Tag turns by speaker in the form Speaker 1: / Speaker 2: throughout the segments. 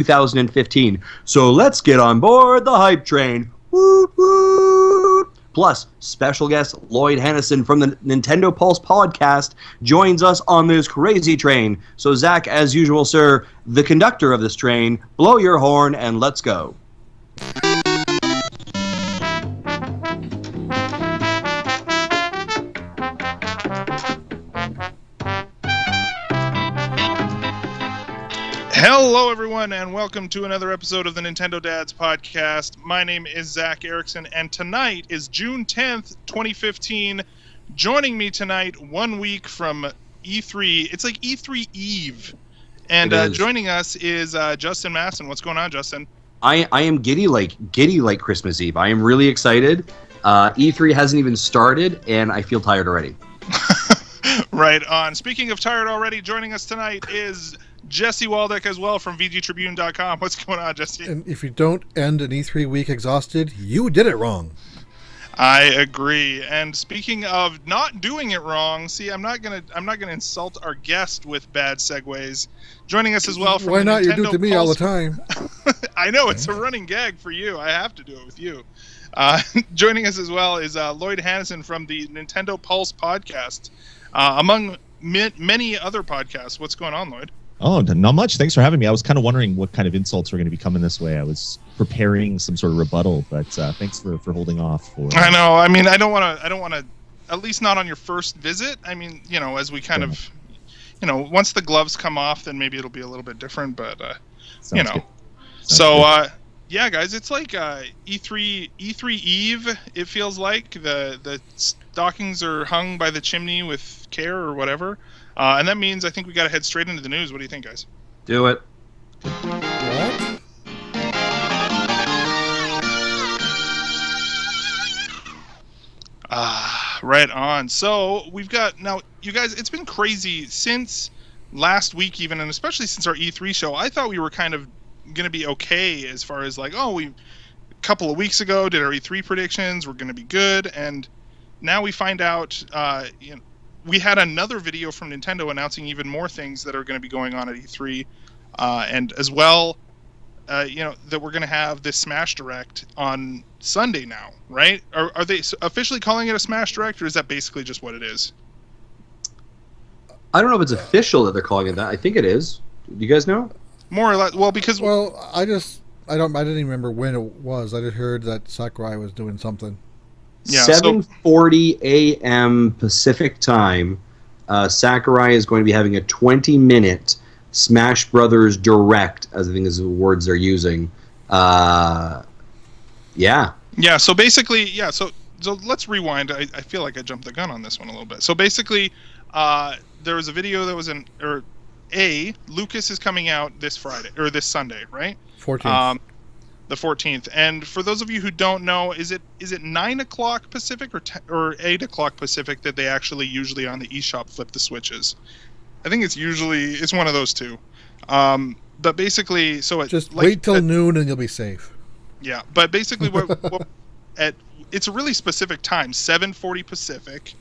Speaker 1: 2015. So let's get on board the hype train. Woot woot! Plus, special guest Lloyd Hansen from the Nintendo Pulse podcast joins us on this crazy train. So Zach, as usual, sir, the conductor of this train, blow your horn and let's go.
Speaker 2: Hello, everyone, and welcome to another episode of the Nintendo Dads podcast. My name is Zach Erickson, and tonight is June 10th, 2015. Joining me tonight, 1 week from E3. It's like E3 Eve. And joining us is Justin Masson. What's going on, Justin?
Speaker 1: I am giddy like Christmas Eve. I am really excited. E3 hasn't even started, and I feel tired already.
Speaker 2: Right on. Speaking of tired already, joining us tonight is Jesse Waldeck as well from VGTribune.com. What's going on, Jesse?
Speaker 3: And if you don't end an E3 week exhausted, you did it wrong.
Speaker 2: I agree. And speaking of not doing it wrong, see, I'm not gonna insult our guest with bad segues. Joining us as well from
Speaker 3: Why not?
Speaker 2: Nintendo
Speaker 3: You do it to me all the time.
Speaker 2: I know, it's a running gag for you. I have to do it with you. Joining us as well is Lloyd Hansen from the Nintendo Pulse podcast, among many other podcasts. What's going on, Lloyd?
Speaker 4: Oh, not much. Thanks for having me. I was kind of wondering what kind of insults were going to be coming this way. I was preparing some sort of rebuttal, but thanks for holding off.
Speaker 2: I know. I mean, I don't want to, at least not on your first visit. I mean, as we kind of, once the gloves come off, then maybe it'll be a little bit different, but,
Speaker 4: Good.
Speaker 2: So, yeah, guys, it's like E3 Eve, it feels like. The stockings are hung by the chimney with care or whatever. And that means I think we got to head straight into the news. What do you think, guys?
Speaker 1: Do it.
Speaker 3: What?
Speaker 2: Right on. So we've got now, you guys, it's been crazy since last week even, and especially since our E3 show. I thought we were kind of going to be okay as far as like, we a couple of weeks ago did our E3 predictions. We're going to be good. And now we find out, we had another video from Nintendo announcing even more things that are going to be going on at E3, and as well, that we're going to have this Smash Direct on Sunday now, right? Are they officially calling it a Smash Direct, or is that basically just what it is?
Speaker 1: I don't know if it's official that they're calling it that. I think it is. Do you guys know?
Speaker 2: More or less. Well, because
Speaker 3: I didn't even remember when it was. I just heard that Sakurai was doing something.
Speaker 2: Yeah,
Speaker 1: 7:40 a.m. Pacific time, Sakurai is going to be having a 20-minute Smash Brothers Direct, as I think is the words they're using. Yeah.
Speaker 2: Yeah, so basically, so let's rewind. I feel like I jumped the gun on this one a little bit. So basically, there was a video that was Lucas is coming out this Friday, or this Sunday, right?
Speaker 3: 14th.
Speaker 2: The 14th. And for those of you who don't know, is it 9 o'clock Pacific or 8 o'clock Pacific that they actually usually on the eShop flip the switches? I think it's one of those two. But basically, so
Speaker 3: just wait till noon and you'll be safe.
Speaker 2: Yeah, but basically, it's a really specific time, 7:40 Pacific.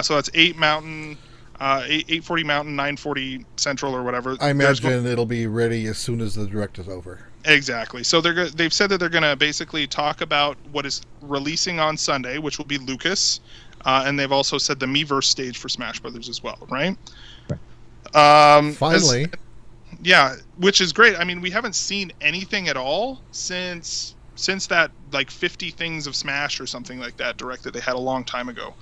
Speaker 2: So that's 8 Mountain, 8:40 Mountain, 9:40 Central, or whatever.
Speaker 3: I imagine it'll be ready as soon as the Direct is over.
Speaker 2: Exactly. So they've said that they're going to basically talk about what is releasing on Sunday, which will be Lucas, and they've also said the Miiverse stage for Smash Brothers as well, right?
Speaker 3: Finally.
Speaker 2: Which is great. I mean, we haven't seen anything at all since that like 50 things of Smash or something like that Direct that they had a long time ago.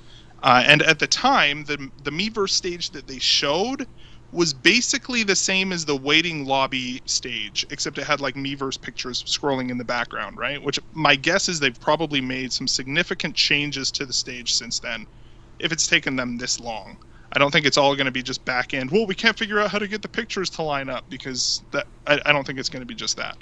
Speaker 2: And at the time, the Miiverse stage that they showed was basically the same as the waiting lobby stage, except it had like Miiverse pictures scrolling in the background, right? Which my guess is they've probably made some significant changes to the stage since then, if it's taken them this long. I don't think it's all going to be just back end. Well, we can't figure out how to get the pictures to line up, because I don't think it's going to be just that.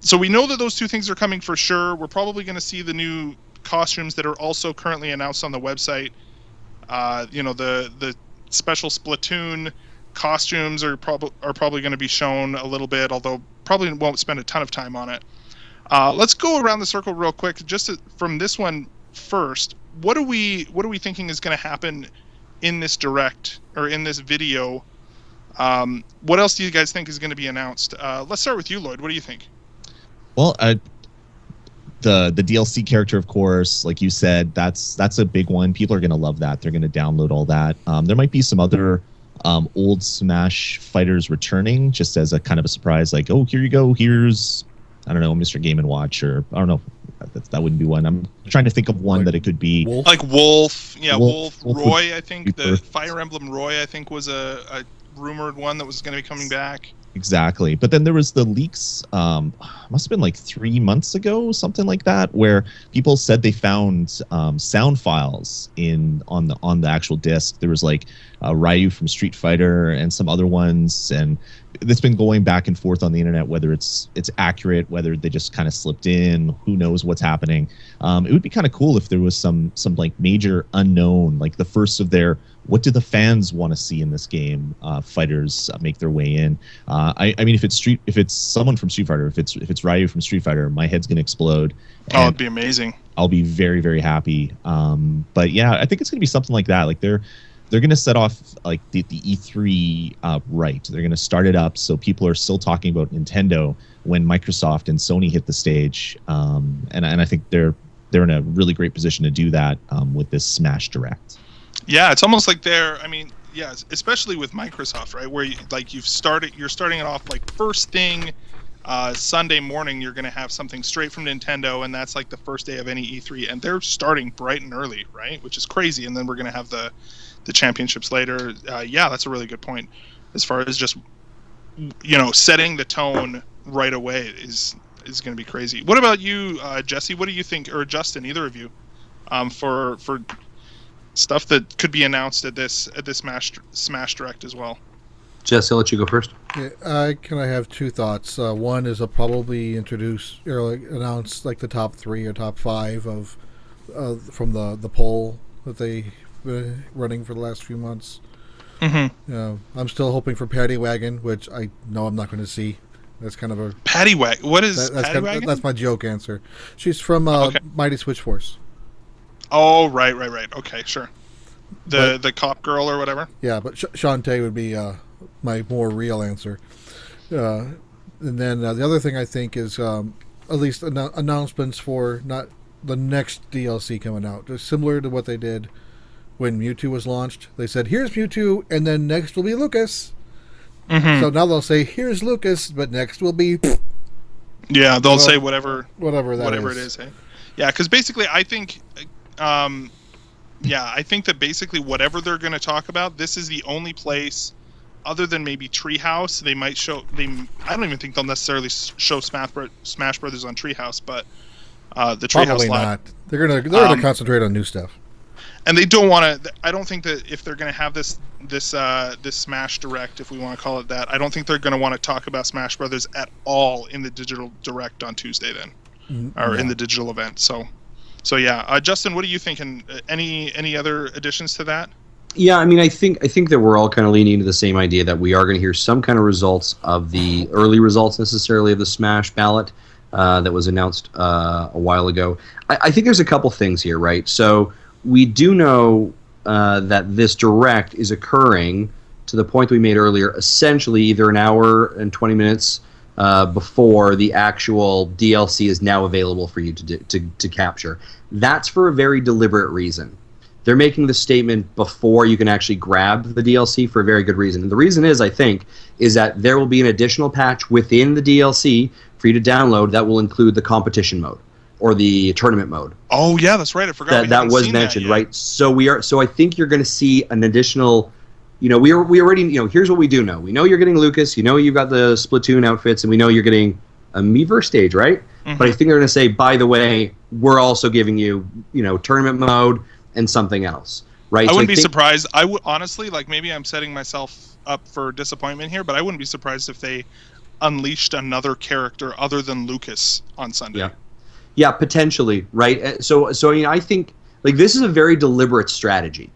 Speaker 2: So we know that those two things are coming for sure. We're probably going to see the new costumes that are also currently announced on the website. The special Splatoon costumes are probably going to be shown a little bit, although probably won't spend a ton of time on it. Let's go around the circle real quick, from this one first. What are we thinking is going to happen in this Direct, or in this video, What else do you guys think is going to be announced? Let's start with you, Lloyd. What do you think?
Speaker 4: Well, the DLC character, of course, like you said, that's a big one. People are going to love that. They're going to download all that. There might be some other old Smash fighters returning, just as a kind of a surprise. Like, oh, here you go. Here's, I don't know, Mr. Game & Watch, or I don't know. That wouldn't be one. I'm trying to think of one that it could be.
Speaker 3: Wolf?
Speaker 2: Like Wolf. Yeah, Wolf.
Speaker 4: Wolf
Speaker 2: Roy, I think. The
Speaker 4: perfect.
Speaker 2: Fire Emblem Roy, I think, was a rumored one that was going to be coming back.
Speaker 4: Exactly. But then there was the leaks, must have been like 3 months ago, something like that, where people said they found sound files on the actual disc. There was like Ryu from Street Fighter and some other ones, and it's been going back and forth on the internet whether it's accurate, whether they just kind of slipped in. Who knows what's happening? It would be kind of cool if there was some like major unknown, like the first of their what do the fans want to see in this game? Fighters make their way in. I mean, if it's someone from Street Fighter, if it's Ryu from Street Fighter, my head's gonna explode.
Speaker 2: Oh, it'd be amazing.
Speaker 4: I'll be very, very happy. But yeah, I think it's gonna be something like that. Like they're gonna set off like the E3 right. They're gonna start it up so people are still talking about Nintendo when Microsoft and Sony hit the stage. And I think they're in a really great position to do that with this Smash Direct.
Speaker 2: Yeah, it's almost like especially with Microsoft, right? Where you're starting it off like first thing Sunday morning, you're going to have something straight from Nintendo, and that's like the first day of any E3, and they're starting bright and early, right? Which is crazy, and then we're going to have the championships later. Yeah, that's a really good point. As far as just setting the tone right away is going to be crazy. What about you, Jesse? What do you think, or Justin, either of you, for stuff that could be announced at this Smash Direct as well?
Speaker 1: Jesse, I'll let you go first.
Speaker 3: Yeah, I have two thoughts. One is I'll probably announce like the top 3 or top 5 of from the poll that they've been running for the last few months.
Speaker 2: Mm-hmm.
Speaker 3: I'm still hoping for Paddy Wagon, which I know I'm not going to see. That's kind of a
Speaker 2: Paddy Wagon. What is Paddy Wagon?
Speaker 3: That's my joke answer. She's from Mighty Switch Force.
Speaker 2: Oh, right. Okay, sure. The cop girl or whatever.
Speaker 3: Yeah, but Shantae would be my more real answer. And then the other thing I think is at least announcements for not the next DLC coming out, just similar to what they did when Mewtwo was launched. They said, "Here's Mewtwo, and then next will be Lucas."
Speaker 2: Mm-hmm.
Speaker 3: So now they'll say, "Here's Lucas, but next will be."
Speaker 2: Yeah, they'll say whatever
Speaker 3: it
Speaker 2: is. Hey? Yeah, because basically, I think. I think that basically whatever they're going to talk about, this is the only place, other than maybe Treehouse, they might show. I don't even think they'll necessarily show Smash Brothers on Treehouse, but the Treehouse
Speaker 3: Probably
Speaker 2: Live.
Speaker 3: not. They're gonna concentrate on new stuff.
Speaker 2: And they don't want to. I don't think that if they're going to have this Smash Direct, if we want to call it that, I don't think they're going to want to talk about Smash Brothers at all in the digital Direct on Tuesday then, or in the digital event. So yeah, Justin, what are you thinking? Any other additions to that?
Speaker 1: Yeah, I mean, I think that we're all kind of leaning into the same idea that we are going to hear some kind of results of the early results necessarily of the Smash ballot that was announced a while ago. I think there's a couple things here, right? So we do know that this Direct is occurring to the point we made earlier, essentially either an hour and 20 minutes before the actual DLC is now available for you to capture. That's for a very deliberate reason. They're making the statement before you can actually grab the DLC for a very good reason. And the reason is, I think, is that there will be an additional patch within the DLC for you to download that will include the competition mode or the tournament mode.
Speaker 2: Oh yeah, that's right. I forgot
Speaker 1: that was mentioned, right? So I think you're going to see an additional. We already here's what we do know. We know you're getting Lucas. You've got the Splatoon outfits, and we know you're getting a Miiverse stage, right? Mm-hmm. But I think they're going to say, by the way, we're also giving you, tournament mode and something else, right?
Speaker 2: I wouldn't be surprised. I would honestly, maybe I'm setting myself up for disappointment here, but I wouldn't be surprised if they unleashed another character other than Lucas on Sunday.
Speaker 1: Yeah, potentially, right? So I think this is a very deliberate strategy.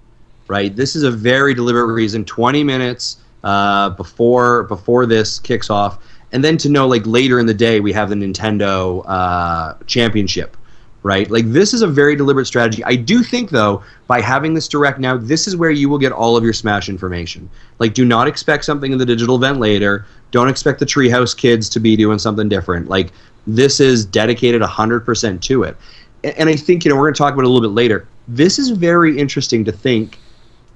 Speaker 1: Right, this is a very deliberate reason. 20 minutes before this kicks off, and then to know later in the day we have the Nintendo Championship, right? Like, this is a very deliberate strategy. I do think, though, by having this direct now, this is where you will get all of your Smash information. Like, do not expect something in the digital event later. Don't expect the Treehouse kids to be doing something different. Like, this is dedicated 100% to it. And I think, we're going to talk about it a little bit later. This is very interesting to think,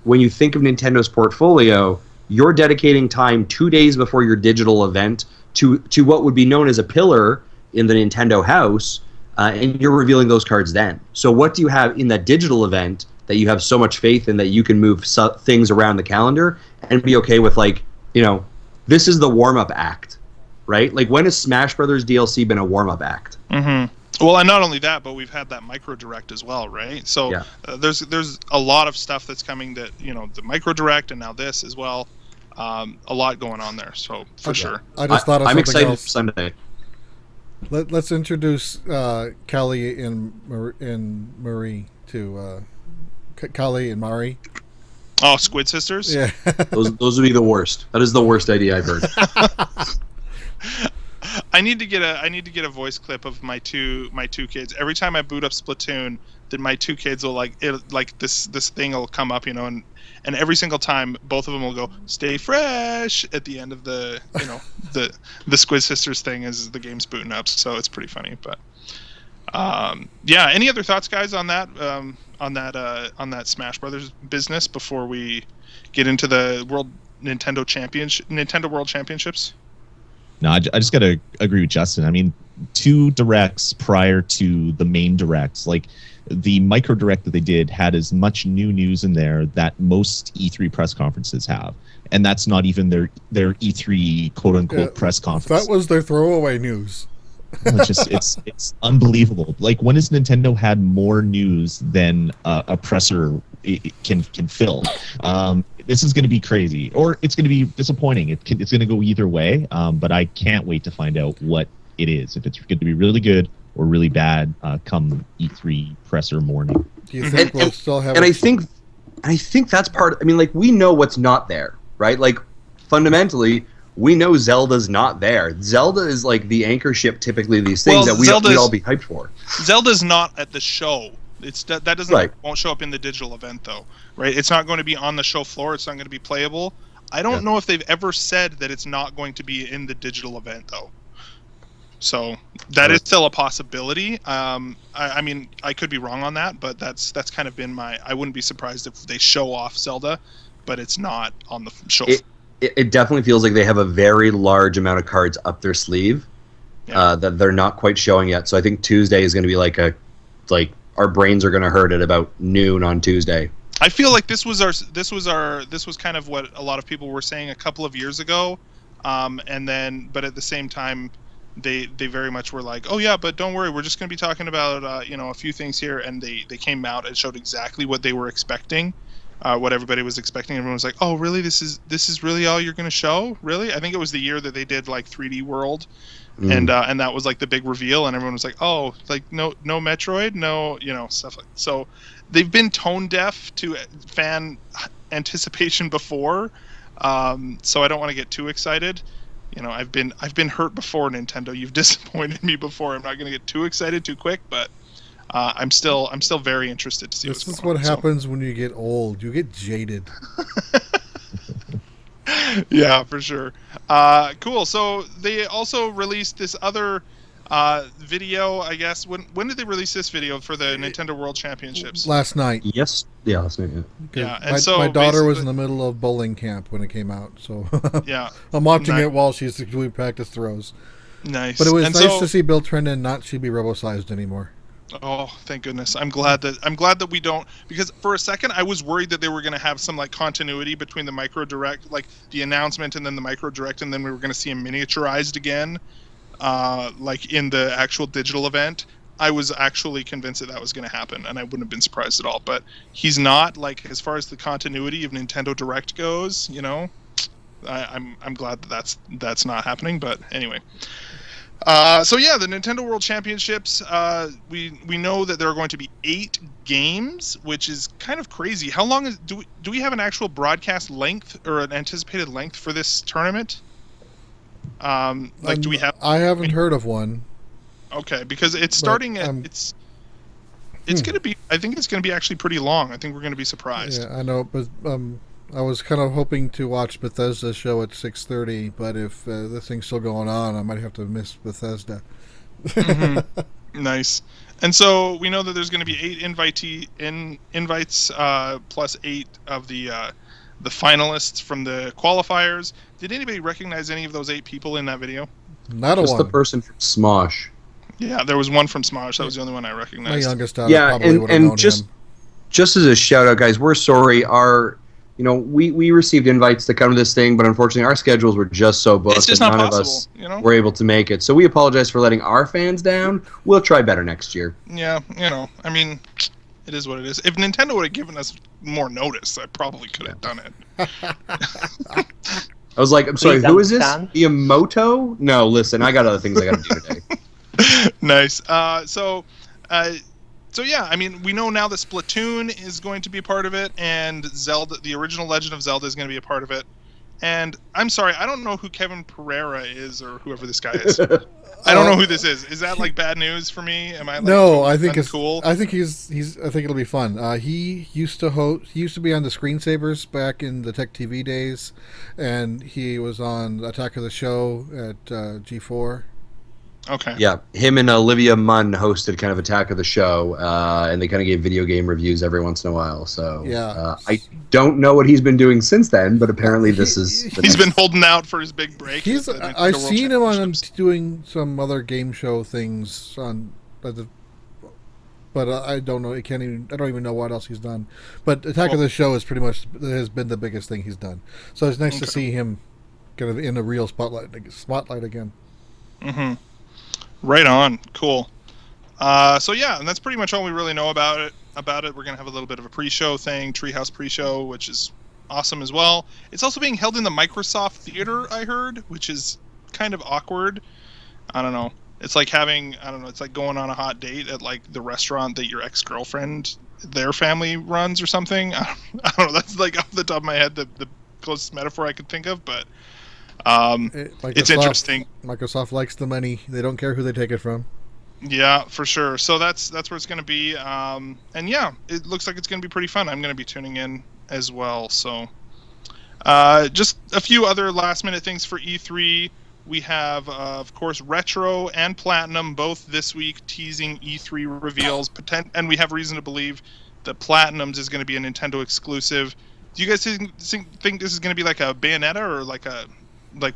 Speaker 1: when you think of Nintendo's portfolio, you're dedicating time 2 days before your digital event to what would be known as a pillar in the Nintendo house, and you're revealing those cards then. So what do you have in that digital event that you have so much faith in that you can move things around the calendar and be okay with, like, this is the warm-up act, right? Like, when has Smash Brothers DLC been a warm-up act?
Speaker 2: Mm-hmm. Well, and not only that, but we've had that micro direct as well, right? So
Speaker 1: Yeah.
Speaker 2: There's a lot of stuff that's coming that, the micro direct and now this as well. A lot going on there, so for sure.
Speaker 3: I just thought of
Speaker 1: I'm
Speaker 3: something
Speaker 1: excited
Speaker 3: else.
Speaker 1: for Sunday.
Speaker 3: Let's introduce Callie and Marie to Callie and Mari.
Speaker 2: Oh, Squid Sisters?
Speaker 3: Yeah.
Speaker 1: Those would be the worst. That is the worst idea I've heard.
Speaker 2: I need to get a voice clip of my two kids. Every time I boot up Splatoon, then my two kids will this thing will come up, and every single time both of them will go "Stay fresh" at the end of the the Squid Sisters thing as the game's booting up. So it's pretty funny. But yeah, any other thoughts, guys, on that on that Smash Brothers business before we get into the Nintendo World Championships?
Speaker 4: No, I just got to agree with Justin. I mean, 2 directs prior to the main directs, like the micro direct that they did had as much new news in there that most E3 press conferences have. And that's not even their E3 quote unquote press conference.
Speaker 3: That was their throwaway news.
Speaker 4: It's unbelievable. Like, when has Nintendo had more news than a presser can fill? This is going to be crazy, or it's going to be disappointing. It's going to go either way. But I can't wait to find out what it is. If it's going to be really good or really bad, come E3 presser morning.
Speaker 3: Do you think we'll still have?
Speaker 1: And I think that's part. I mean, like, we know what's not there, right? Like, fundamentally, we know Zelda's not there. Zelda is like the anchor ship, typically, these things that we'd all be hyped for.
Speaker 2: Zelda's not at the show. That doesn't
Speaker 1: Right.
Speaker 2: Won't show up in the digital event, though, right? It's not going to be on the show floor. It's not going to be playable. I don't know if they've ever said that it's not going to be in the digital event, though. So that is still a possibility. I mean, I could be wrong on that, but that's kind of been my. I wouldn't be surprised if they show off Zelda, but it's not on the show.
Speaker 1: It definitely feels like they have a very large amount of cards up their sleeve that they're not quite showing yet. So I think Tuesday is going to be like our brains are going to hurt at about noon on Tuesday.
Speaker 2: I feel like this was kind of what a lot of people were saying a couple of years ago, and then but at the same time they very much were like, oh yeah, but don't worry, we're just going to be talking about a few things here, and they came out and showed exactly what they were expecting. What everybody was expecting. Everyone was like, "Oh, really? This is really all you're going to show? Really?" I think it was the year that they did like 3D World, and that was like the big reveal, and everyone was like, "Oh, like no Metroid, no stuff like." So they've been tone deaf to fan anticipation before, so I don't want to get too excited. I've been hurt before, Nintendo. You've disappointed me before. I'm not going to get too excited too quick, but. I'm still very interested to see what's going on.
Speaker 3: This is what happens when you get old. You get jaded.
Speaker 2: Yeah, for sure. Cool. So they also released this other video, I guess. When did they release this video for the Nintendo World Championships?
Speaker 3: Last night.
Speaker 1: Yes. Yeah, last night.
Speaker 2: Yeah. And
Speaker 3: my daughter was in the middle of bowling camp when it came out, so
Speaker 2: yeah,
Speaker 3: I'm watching it while she's doing practice throws.
Speaker 2: Nice.
Speaker 3: But it was nice to see Bill Trinen not be robo-sized anymore.
Speaker 2: Oh, thank goodness! I'm glad that we don't, because for a second I was worried that they were going to have some like continuity between the micro direct, like the announcement, and then the micro direct, and then we were going to see him miniaturized again, like in the actual digital event. I was actually convinced that was going to happen, and I wouldn't have been surprised at all. But he's not, like, as far as the continuity of Nintendo Direct goes. I'm glad that that's not happening. But anyway. So yeah, the Nintendo World Championships, we know that there are going to be 8 games, which is kind of crazy. How long do we have an actual broadcast length or an anticipated length for this tournament? Do we have?
Speaker 3: I haven't heard of one.
Speaker 2: Okay, because it's starting at it's going to be. I think it's going to be actually pretty long. I think we're going to be surprised.
Speaker 3: Yeah, I know, but I was kind of hoping to watch Bethesda's show at 6:30, but if this thing's still going on, I might have to miss Bethesda.
Speaker 2: Nice. And so we know that there's going to be 8 invites plus 8 of the finalists from the qualifiers. Did anybody recognize any of those 8 people in that video?
Speaker 3: Not
Speaker 1: Just
Speaker 3: one.
Speaker 1: the person from Smosh.
Speaker 2: Yeah, there was one from Smosh. That was the only one I
Speaker 3: My
Speaker 2: recognized.
Speaker 3: youngest daughter
Speaker 1: Yeah,
Speaker 3: probably would have known
Speaker 1: and just
Speaker 3: him.
Speaker 1: just as a shout out, guys, we're sorry. We received invites to come to this thing, but unfortunately our schedules were just so booked
Speaker 2: It's just
Speaker 1: that
Speaker 2: not
Speaker 1: none
Speaker 2: possible,
Speaker 1: of us
Speaker 2: you know?
Speaker 1: were able to make it. So we apologize for letting our fans down. We'll try better next year.
Speaker 2: Yeah, I mean, it is what it is. If Nintendo would have given us more notice, I probably could have done it.
Speaker 1: I was like, I'm sorry,
Speaker 5: Please
Speaker 1: who is this?
Speaker 5: understand.
Speaker 1: Miyamoto? No, listen, I got other things I got to do today.
Speaker 2: Nice. So yeah, I mean, we know now that Splatoon is going to be a part of it, and Zelda, the original Legend of Zelda, is going to be a part of it. And I'm sorry, I don't know who Kevin Pereira is or whoever this guy is. I don't know who this is. Is that like bad news for me? Am I like
Speaker 3: No, I think it's
Speaker 2: cool?
Speaker 3: I think he's. I think it'll be fun. He used to host. He used to be on the Screensavers back in the Tech TV days, and he was on Attack of the Show at G4.
Speaker 2: Okay.
Speaker 1: Yeah, him and Olivia Munn hosted kind of Attack of the Show, and they kind of gave video game reviews every once in a while. So
Speaker 3: Yeah.
Speaker 1: I don't know what he's been doing since then, but apparently this is.
Speaker 2: He's been holding out for his big break.
Speaker 3: He's.
Speaker 2: at the Nintendo
Speaker 3: I've
Speaker 2: World
Speaker 3: seen him on
Speaker 2: Championships.
Speaker 3: doing some other game show things on, but I don't know. I don't even know what else he's done. But Attack of the Show is pretty much has been the biggest thing he's done. So it's nice to
Speaker 2: Okay.
Speaker 3: see him kind of in a real spotlight again.
Speaker 2: Mm-hmm. Right on. Cool. So yeah, and that's pretty much all we really know about it. We're gonna have a little bit of a pre-show thing, Treehouse Pre-Show, which is awesome as well. It's also being held in the Microsoft Theater, I heard, which is kind of awkward. I don't know. It's like it's like going on a hot date at like the restaurant that your ex-girlfriend, their family runs or something. I don't know. That's like off the top of my head the closest metaphor I could think of, but it's interesting.
Speaker 3: Microsoft likes the money. They don't care who they take it from.
Speaker 2: Yeah, for sure. So that's where it's going to be. And yeah, it looks like it's going to be pretty fun. I'm going to be tuning in as well. So just a few other last minute things for E3. We have, of course, Retro and Platinum both this week teasing E3 reveals. And we have reason to believe that Platinum's is going to be a Nintendo exclusive. Do you guys think this is going to be like a Bayonetta or like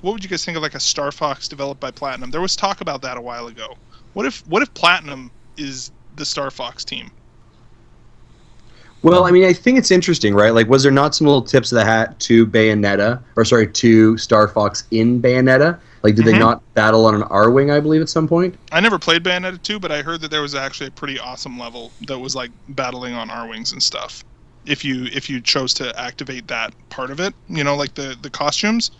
Speaker 2: what would you guys think of like a Star Fox developed by Platinum? There was talk about that a while ago. What if Platinum is the Star Fox team?
Speaker 1: Well, I mean, I think it's interesting, right? Like, was there not some little tips of the hat to to Star Fox in Bayonetta? Like, did they not battle on an R-Wing, I believe, at some point?
Speaker 2: I never played Bayonetta 2, but I heard that there was actually a pretty awesome level that was like battling on R-Wings and stuff. If you chose to activate that part of it, like the costumes.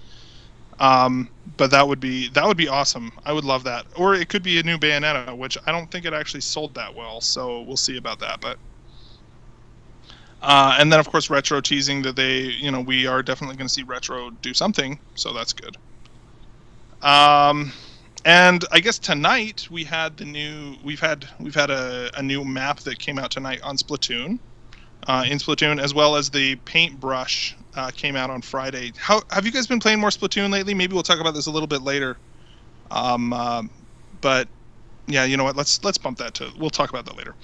Speaker 2: But that would be awesome. I would love that. Or it could be a new Bayonetta, which I don't think it actually sold that well, so we'll see about that. But and then of course Retro teasing that we are definitely going to see Retro do something, so that's good. And I guess tonight we've had a new map that came out tonight on Splatoon. In Splatoon, as well as the paintbrush came out on Friday. How have you guys been playing more Splatoon lately? Maybe we'll talk about this a little bit later. But yeah, you know what? Let's bump that to. We'll talk about that later.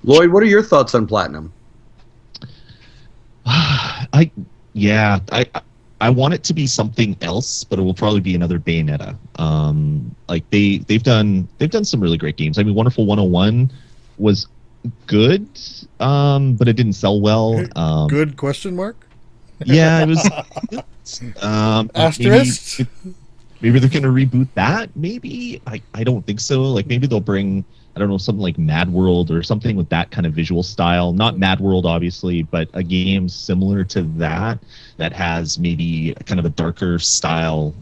Speaker 1: Lloyd, what are your thoughts on Platinum?
Speaker 4: I want it to be something else, but it will probably be another Bayonetta. Like they've done some really great games. I mean, Wonderful 101 was good, but it didn't sell well.
Speaker 3: Good question mark?
Speaker 4: Yeah, it was.
Speaker 3: Asterisk?
Speaker 4: Maybe they're gonna reboot that. Maybe I don't think so. Like maybe they'll bring, I don't know, something like Mad World or something with that kind of visual style. Not Mad World, obviously, but a game similar to that has maybe kind of a darker style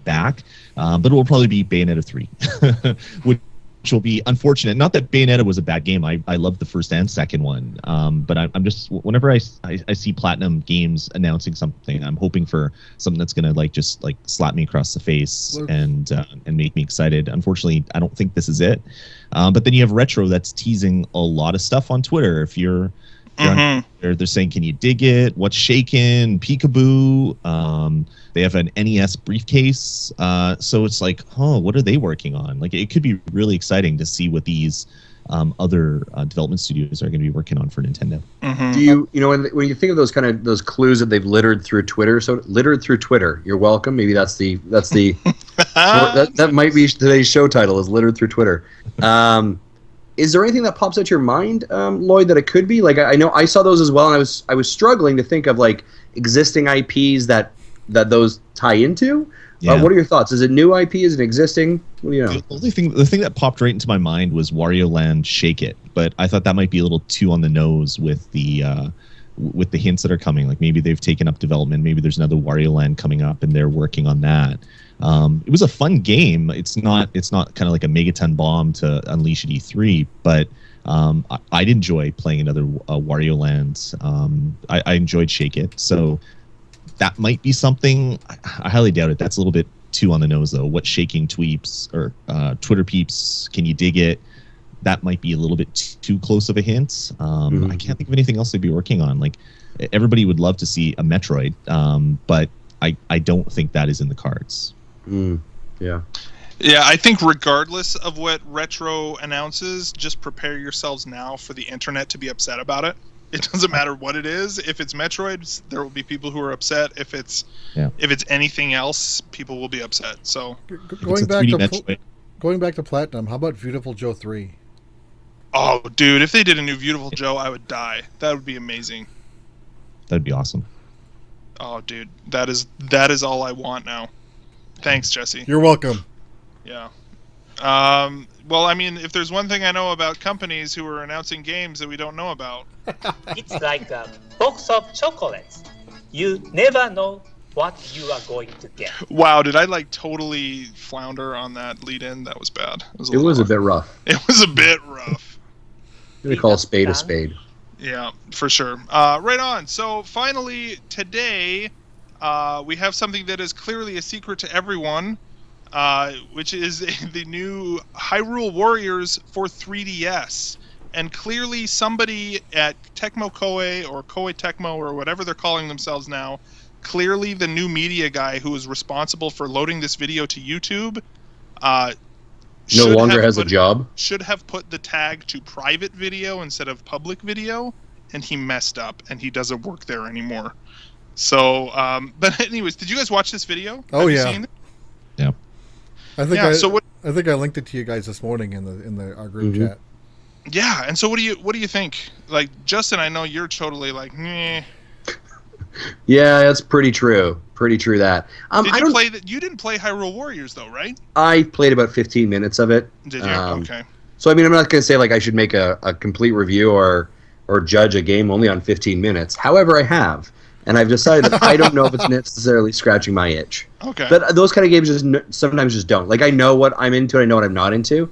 Speaker 4: back. But it will probably be Bayonetta 3, which which will be unfortunate. Not that Bayonetta was a bad game. I loved the first and second one. But I'm just, whenever I see Platinum Games announcing something, I'm hoping for something that's gonna just slap me across the face and make me excited. Unfortunately, I don't think this is it. But then you have Retro that's teasing a lot of stuff on Twitter. If you're they're saying, can you dig it? What's shaking? Peekaboo. They have an NES briefcase. So it's like, what are they working on? Like, it could be really exciting to see what these other development studios are going to be working on for Nintendo.
Speaker 1: Do you know when you think of those clues that they've littered through Twitter? So littered through Twitter. You're welcome. Maybe that's the that might be today's show title, is littered through Twitter. Is there anything that pops out to your mind, Lloyd, that it could be? Like, I know I saw those as well, and I was struggling to think of existing IPs that those tie into.
Speaker 4: Yeah.
Speaker 1: What are your thoughts? Is it new IP? Is it existing? What do you know?
Speaker 4: The thing that popped right into my mind was Wario Land Shake It, but I thought that might be a little too on the nose with the hints that are coming. Like, maybe they've taken up development. Maybe there's another Wario Land coming up, and they're working on that. It was a fun game. It's not kind of like a megaton bomb to unleash at E3, but I'd enjoy playing another Wario Land. I enjoyed Shake It, so that might be something. I highly doubt it. That's a little bit too on the nose, though. What shaking tweeps or Twitter peeps? Can you dig it? That might be a little bit too close of a hint. I can't think of anything else they'd be working on. Like, everybody would love to see a Metroid, but I don't think that is in the cards.
Speaker 1: Yeah.
Speaker 2: Yeah, I think regardless of what Retro announces, just prepare yourselves now for the internet to be upset about it. It doesn't matter what it is. If it's Metroid, there will be people who are upset. If it's anything else, people will be upset. So
Speaker 3: going back to Platinum, how about Beautiful Joe 3?
Speaker 2: Oh, dude, if they did a new Beautiful Joe, I would die. That would be amazing.
Speaker 4: That'd be awesome.
Speaker 2: Oh, dude, that is all I want now. Thanks, Jesse.
Speaker 3: You're welcome.
Speaker 2: Yeah. Well, I mean, if there's one thing I know about companies who are announcing games that we don't know about.
Speaker 5: It's like a box of chocolates. You never know what you are going to get.
Speaker 2: Wow, did I totally flounder on that lead-in? That was bad.
Speaker 1: It was a bit rough.
Speaker 2: It was a bit rough.
Speaker 1: I'm gonna call a spade a spade.
Speaker 2: Yeah, for sure. Right on. So finally, today, we have something that is clearly a secret to everyone, which is the new Hyrule Warriors for 3DS. And clearly somebody at Tecmo Koei or Koei Tecmo or whatever they're calling themselves now, clearly the new media guy who is responsible for loading this video to YouTube,
Speaker 1: no longer has a job.
Speaker 2: Should have put the tag to private video instead of public video, and he messed up, and he doesn't work there anymore. So, but anyways, did you guys watch this video?
Speaker 3: Oh,
Speaker 2: Have
Speaker 3: yeah.
Speaker 2: You seen it?
Speaker 3: Yeah. I think I linked it to you guys this morning in our group chat.
Speaker 2: Yeah, and so what do you think? Like, Justin, I know you're totally like, meh.
Speaker 1: Yeah, that's pretty true. Pretty true that.
Speaker 2: You didn't play Hyrule Warriors though, right?
Speaker 1: I played about 15 minutes of it.
Speaker 2: Did you? Okay.
Speaker 1: So I mean, I'm not going to say I should make a complete review or judge a game only on 15 minutes. However, I have, and I've decided that I don't know if it's necessarily scratching my itch.
Speaker 2: Okay.
Speaker 1: But those kind of games sometimes just don't. Like, I know what I'm into, and I know what I'm not into.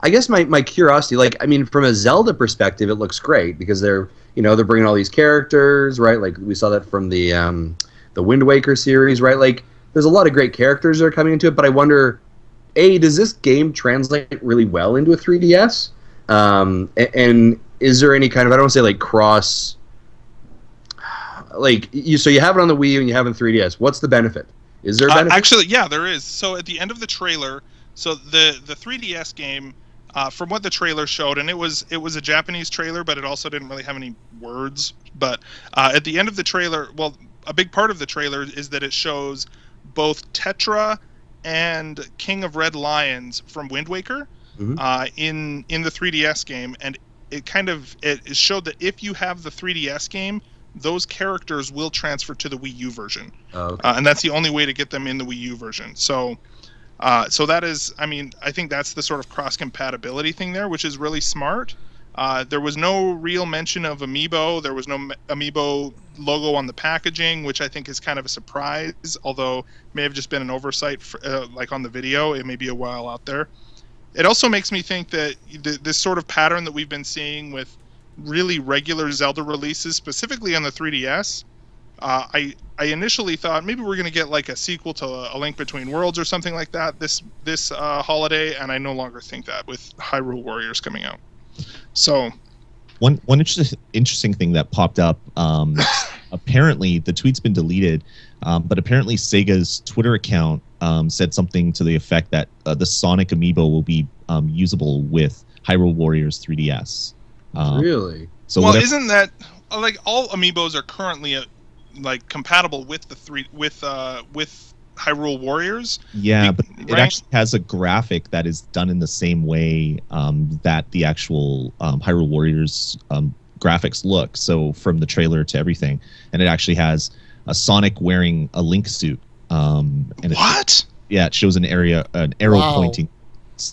Speaker 1: I guess my curiosity, from a Zelda perspective, it looks great because they're bringing all these characters, right? Like, we saw that from the Wind Waker series, right? Like, there's a lot of great characters that are coming into it, but I wonder, does this game translate really well into a 3DS? And is there any kind of, I don't want to say cross, so you have it on the Wii U and you have it in 3DS. What's the benefit? Is there a benefit?
Speaker 2: Actually, yeah, there is. So at the end of the trailer, so the 3DS game, from what the trailer showed, and it was a Japanese trailer, but it also didn't really have any words. But at the end of the trailer, well, a big part of the trailer is that it shows both Tetra and King of Red Lions from Wind Waker in the 3DS game, and it showed that if you have the 3DS game, those characters will transfer to the Wii U version, and that's the only way to get them in the Wii U version. So that is, I think that's the sort of cross-compatibility thing there, which is really smart. There was no real mention of Amiibo. There was no Amiibo logo on the packaging, which I think is kind of a surprise, although may have just been an oversight on the video. It may be a while out there. It also makes me think that this sort of pattern that we've been seeing with really regular Zelda releases, specifically on the 3DS, I initially thought maybe we're going to get like a sequel to A Link Between Worlds or something like that this holiday, and I no longer think that with Hyrule Warriors coming out. So,
Speaker 4: one interesting thing that popped up. Apparently, the tweet's been deleted, but apparently Sega's Twitter account said something to the effect that the Sonic Amiibo will be usable with Hyrule Warriors 3DS.
Speaker 1: Really?
Speaker 4: So
Speaker 2: well, isn't that like all Amiibos are currently like compatible with with Hyrule Warriors?
Speaker 4: Yeah, but it actually has a graphic that is done in the same way that the actual Hyrule Warriors graphics look. So from the trailer to everything, and it actually has a Sonic wearing a Link suit. And
Speaker 2: what?
Speaker 4: It shows an arrow pointing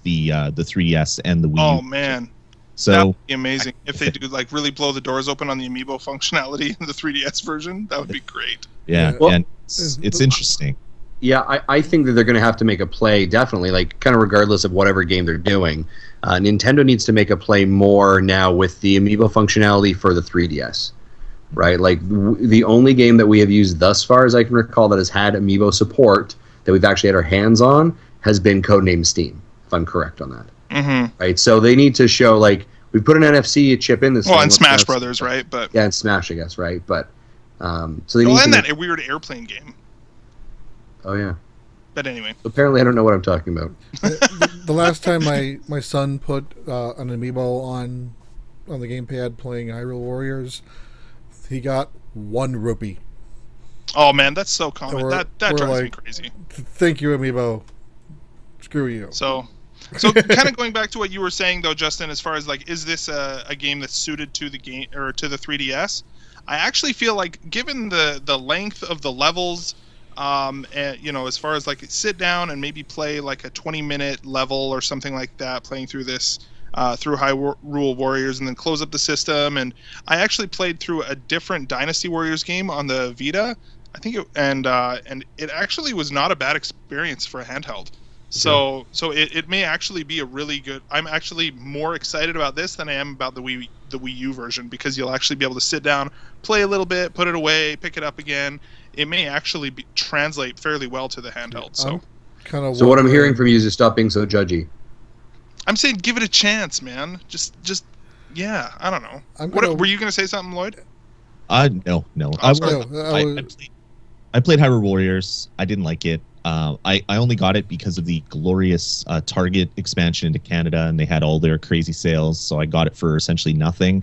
Speaker 4: the 3DS and the Wii.
Speaker 2: Oh
Speaker 4: U.
Speaker 2: man.
Speaker 4: So
Speaker 2: that would be amazing if they do like really blow the doors open on the Amiibo functionality in the 3DS version. That would be great.
Speaker 4: Yeah,
Speaker 1: Well,
Speaker 4: and it's interesting.
Speaker 1: Yeah, I think that they're going to have to make a play, definitely, like kind of regardless of whatever game they're doing. Nintendo needs to make a play more now with the Amiibo functionality for the 3DS, right? Like the only game that we have used thus far, as I can recall, that has had Amiibo support that we've actually had our hands on has been Codename Steam, if I'm correct on that.
Speaker 2: Mm-hmm.
Speaker 1: Right, so they need to show like we put an NFC chip in this.
Speaker 2: Well,
Speaker 1: thing,
Speaker 2: and Smash Brothers, right? But
Speaker 1: yeah, and Smash, I guess, right? But so they need
Speaker 2: and
Speaker 1: to
Speaker 2: that weird airplane game.
Speaker 1: Oh yeah.
Speaker 2: But anyway,
Speaker 1: apparently I don't know what I'm talking about.
Speaker 3: The last time my son put an Amiibo on the gamepad playing Hyrule Warriors, he got 1 rupee.
Speaker 2: Oh man, that's so common. That drives me
Speaker 3: like,
Speaker 2: crazy.
Speaker 3: Thank you, Amiibo. Screw you.
Speaker 2: So kind of going back to what you were saying though, Justin, as far as like, is this a game that's suited to the game or to the 3DS? I actually feel like, given the length of the levels, and as far as like sit down and maybe play like a 20-minute level or something like that, playing through this through Hyrule Warriors, and then close up the system. And I actually played through a different Dynasty Warriors game on the Vita, I think, and it actually was not a bad experience for a handheld. So it may actually be a really good. I'm actually more excited about this than I am about the Wii U version, because you'll actually be able to sit down, play a little bit, put it away, pick it up again. It may actually translate fairly well to the handheld. So
Speaker 1: what I'm hearing from you is stop being so judgy.
Speaker 2: I'm saying give it a chance, man. Just yeah. I don't know. What were you going to say something, Lloyd?
Speaker 4: No. I played Hyrule Warriors. I didn't like it. I only got it because of the glorious Target expansion into Canada, and they had all their crazy sales, so I got it for essentially nothing.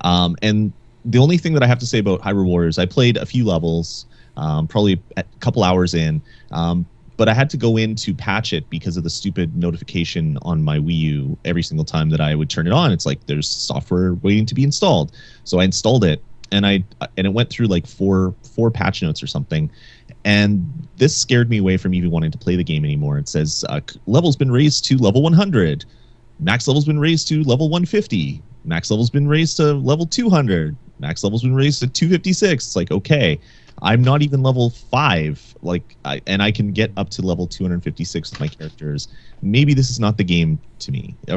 Speaker 4: And the only thing that I have to say about Hyrule Warriors, I played a few levels, probably a couple hours in, but I had to go in to patch it because of the stupid notification on my Wii U every single time that I would turn it on. It's like there's software waiting to be installed. So I installed it, and it went through like four patch notes or something. And this scared me away from even wanting to play the game anymore. It says level's been raised to level 100. Max level's been raised to level 150. Max level's been raised to level 200. Max level's been raised to 256. It's like, okay, I'm not even level 5. And I can get up to level 256 with my characters. Maybe this is not the game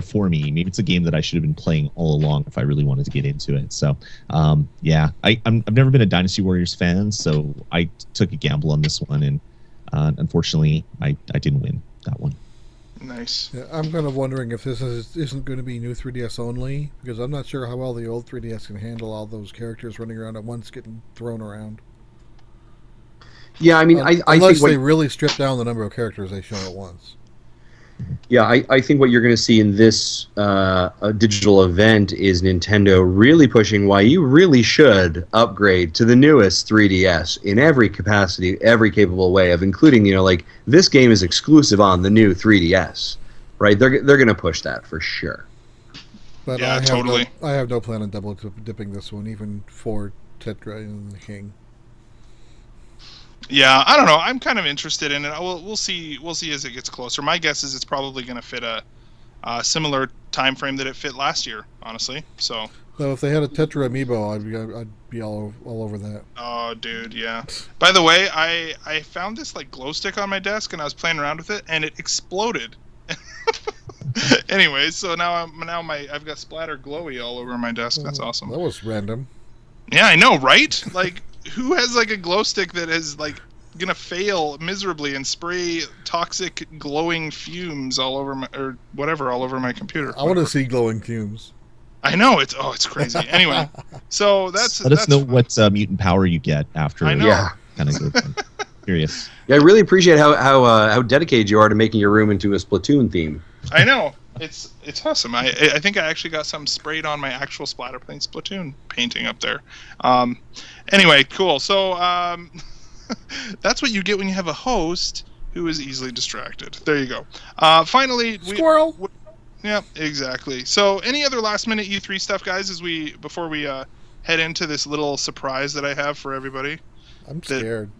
Speaker 4: for me. Maybe it's a game that I should have been playing all along if I really wanted to get into it. So, yeah, I've never been a Dynasty Warriors fan, so I took a gamble on this one, and unfortunately, I didn't win that one.
Speaker 2: Nice.
Speaker 3: Yeah, I'm kind of wondering if this isn't going to be new 3DS only, because I'm not sure how well the old 3DS can handle all those characters running around at once getting thrown around.
Speaker 1: Yeah, I mean, I
Speaker 3: unless
Speaker 1: think
Speaker 3: they really strip down the number of characters they show at once.
Speaker 1: Yeah, I think what you're going to see in this digital event is Nintendo really pushing why you really should upgrade to the newest 3DS in every capacity, every capable way of including, like this game is exclusive on the new 3DS, right? They're going to push that for sure.
Speaker 3: But
Speaker 2: yeah, totally.
Speaker 3: I have no plan on double dipping this one, even for Tetra and the King.
Speaker 2: Yeah, I don't know. I'm kind of interested in it. We'll see. We'll see as it gets closer. My guess is it's probably going to fit a similar time frame that it fit last year, honestly. So
Speaker 3: if they had a Tetra Amiibo, I'd be all over that.
Speaker 2: Oh, dude, yeah. By the way, I found this like glow stick on my desk, and I was playing around with it, and it exploded. Anyway, so I've got splatter glowy all over my desk. That's awesome.
Speaker 3: That was random.
Speaker 2: Yeah, I know, right? Like, who has like a glow stick that is like gonna fail miserably and spray toxic glowing fumes all over my computer?
Speaker 3: I want to see glowing fumes.
Speaker 2: I know it's crazy. Anyway, so
Speaker 4: let us know what mutant power you get after.
Speaker 2: I know.
Speaker 1: Yeah.
Speaker 4: Kind of good. Curious.
Speaker 1: Yeah, I really appreciate how dedicated you are to making your room into a Splatoon theme.
Speaker 2: I know. It's awesome. I think I actually got some sprayed on my actual splatter paint Splatoon painting up there. Anyway, cool. So that's what you get when you have a host who is easily distracted. There you go. Finally,
Speaker 3: Squirrel.
Speaker 2: Yeah, exactly. So, any other last-minute E3 stuff, guys? Before we head into this little surprise that I have for everybody.
Speaker 3: I'm scared.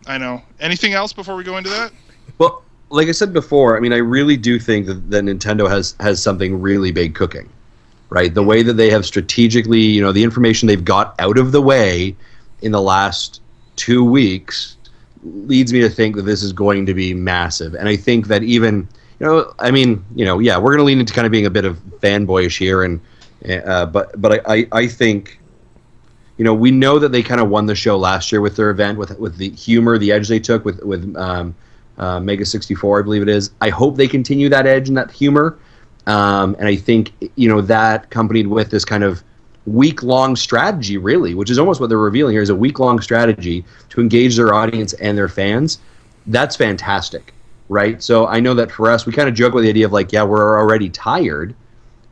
Speaker 2: I know. Anything else before we go into that?
Speaker 1: Well, like I said before, I mean, I really do think that Nintendo has something really big cooking, right? The way that they have strategically, the information they've got out of the way in the last 2 weeks leads me to think that this is going to be massive. And I think that even, we're going to lean into kind of being a bit of fanboyish here, but I think, we know that they kind of won the show last year with their event, with the humor, the edge they took with Mega 64, I believe it is. I hope they continue that edge and that humor, and I think that accompanied with this kind of week-long strategy, really, which is almost what they're revealing here, is a week-long strategy to engage their audience and their fans. That's fantastic, right? So I know that for us, we kind of joke with the idea of like, yeah, we're already tired,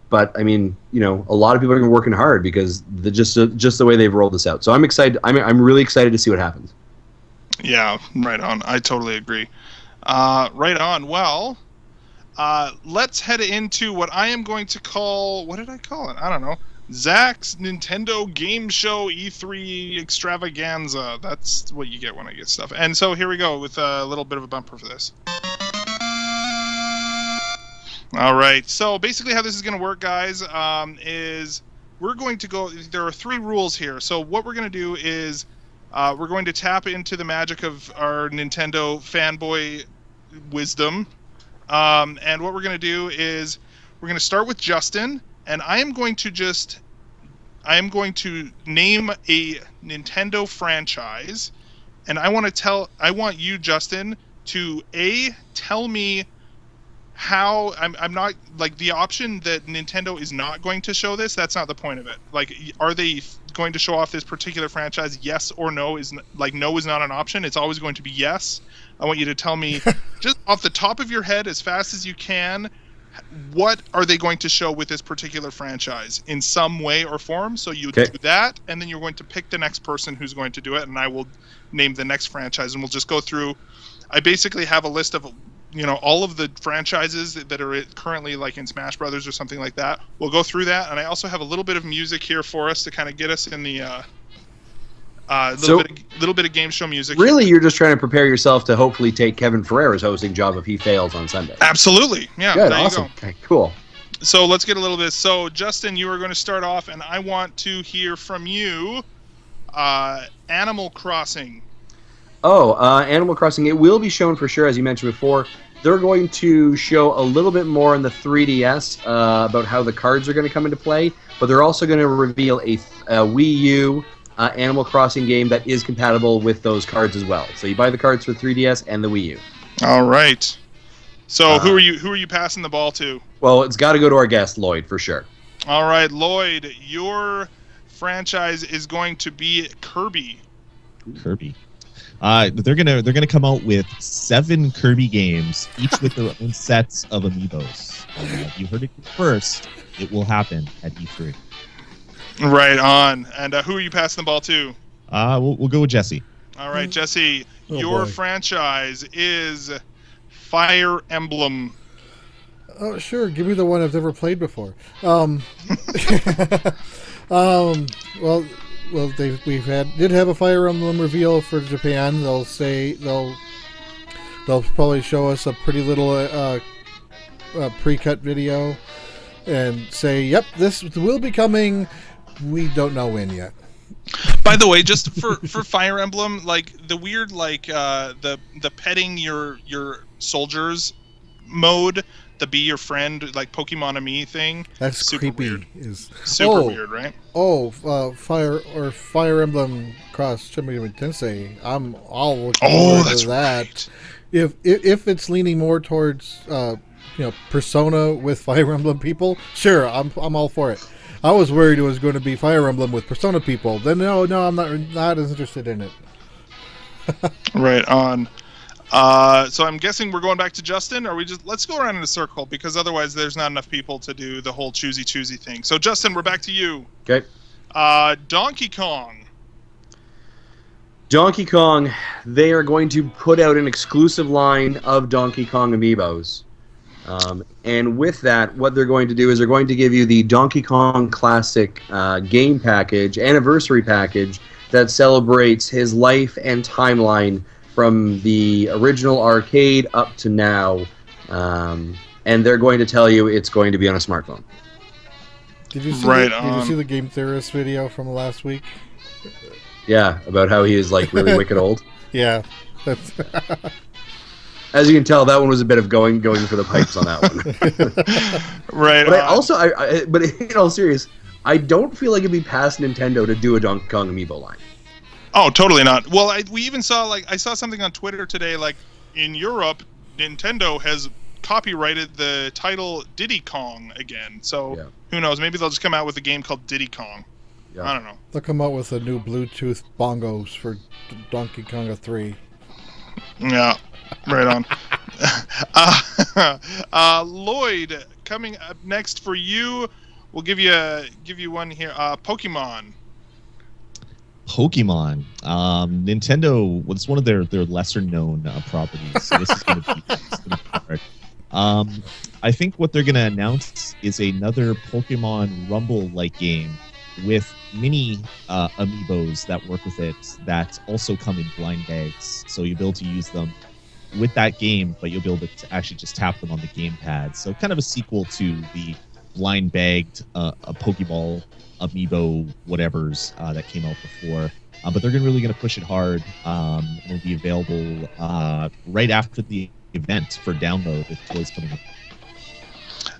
Speaker 1: but I mean, a lot of people are working hard because just the way they've rolled this out. So I'm excited. I'm really excited to see what happens.
Speaker 2: Yeah, right on. I totally agree. Right on. Well, let's head into what I am going to call, what did I call it? I don't know. Zach's Nintendo Game Show E3 Extravaganza. That's what you get when I get stuff. And so here we go with a little bit of a bumper for this. All right. So basically how this is going to work, guys, is we're going to go, there are 3 rules here. So what we're going to do is we're going to tap into the magic of our Nintendo fanboy wisdom. And what we're going to do is we're going to start with Justin, and I am going to name a Nintendo franchise, and I want you, Justin, to tell me how I'm not, like, the option that Nintendo is not going to show this, that's not the point of it. Like, are they going to show off this particular franchise? Yes or no is no is not an option. It's always going to be yes. I want you to tell me just off the top of your head as fast as you can, what are they going to show with this particular franchise in some way or form? So you do that, and then you're going to pick the next person who's going to do it, and I will name the next franchise, and we'll just go through. I basically have a list of all of the franchises that are currently like in Smash Brothers or something like that. We'll go through that, and I also have a little bit of music here for us to kind of get us in the little bit of game show music.
Speaker 1: Really, you're just trying to prepare yourself to hopefully take Kevin Ferrera's hosting job if he fails on Sunday.
Speaker 2: Absolutely, yeah.
Speaker 1: Good,
Speaker 2: there
Speaker 1: awesome.
Speaker 2: You go.
Speaker 1: Okay, cool.
Speaker 2: So let's get a little bit. So Justin, you are going to start off, and I want to hear from you. Animal Crossing.
Speaker 1: Animal Crossing. It will be shown for sure, as you mentioned before. They're going to show a little bit more on the 3DS about how the cards are going to come into play, but they're also going to reveal a Wii U Animal Crossing game that is compatible with those cards as well. So you buy the cards for 3DS and the Wii U.
Speaker 2: All right. So who are you passing the ball to?
Speaker 1: Well, it's got to go to our guest, Lloyd, for sure.
Speaker 2: All right, Lloyd, your franchise is going to be Kirby.
Speaker 4: Kirby. They're gonna come out with 7 Kirby games, each with their own sets of amiibos. You heard it first. It will happen at E3.
Speaker 2: Right on. And who are you passing the ball to?
Speaker 4: We'll go with Jesse.
Speaker 2: All right, Jesse.
Speaker 3: Oh,
Speaker 2: your
Speaker 3: boy.
Speaker 2: Franchise is Fire Emblem.
Speaker 3: Oh, sure. Give me the one I've never played before. Well, we did have a Fire Emblem reveal for Japan. They'll probably show us a pretty little pre-cut video and say, "Yep, this will be coming." We don't know when yet.
Speaker 2: By the way, just for Fire Emblem, like the weird, like the petting your soldiers mode, the be your friend, like Pokemon Ami thing.
Speaker 3: That's
Speaker 2: super
Speaker 3: creepy.
Speaker 2: weird.
Speaker 3: Is
Speaker 2: Super weird, right?
Speaker 3: Fire Emblem Cross Shinigami Tensei. I'll look forward to that.
Speaker 2: Right.
Speaker 3: If it's leaning more towards Persona with Fire Emblem people, sure, I'm all for it. I was worried it was going to be Fire Emblem with Persona people. Then no, I'm not as interested in it.
Speaker 2: Right on. So I'm guessing we're going back to Justin, or let's go around in a circle, because otherwise there's not enough people to do the whole choosy thing. So Justin, we're back to you.
Speaker 1: Okay.
Speaker 2: Donkey Kong.
Speaker 1: Donkey Kong, they are going to put out an exclusive line of Donkey Kong Amiibos. And with that, what they're going to do is they're going to give you the Donkey Kong Classic game package, anniversary package, that celebrates his life and timeline from the original arcade up to now. And they're going to tell you it's going to be on a smartphone.
Speaker 3: Did you see Did you see the Game Theorist video from last week?
Speaker 1: Yeah, about how he is like really wicked old.
Speaker 3: Yeah. That's
Speaker 1: As you can tell, that one was a bit of going for the pipes on that one.
Speaker 2: Right.
Speaker 1: But but in all seriousness, I don't feel like it'd be past Nintendo to do a Donkey Kong Amiibo line.
Speaker 2: Oh, totally not. Well, we even saw I saw something on Twitter today. Like in Europe, Nintendo has copyrighted the title Diddy Kong again. So who knows? Maybe they'll just come out with a game called Diddy Kong. Yeah. I don't know.
Speaker 3: They'll come out with a new Bluetooth bongos for Donkey Kong 3.
Speaker 2: Yeah, right on. Lloyd, coming up next for you, we'll give you one here. Pokemon.
Speaker 4: Nintendo, it's one of their lesser known properties. So this is going to be hard. I think what they're going to announce is another Pokemon Rumble-like game with mini amiibos that work with it that also come in blind bags. So you'll be able to use them with that game, but you'll be able to actually just tap them on the gamepad. So kind of a sequel to the blind bagged a Pokeball amiibo whatevers that came out before. But they're really going to push it hard. It'll be available right after the event for download with toys coming up.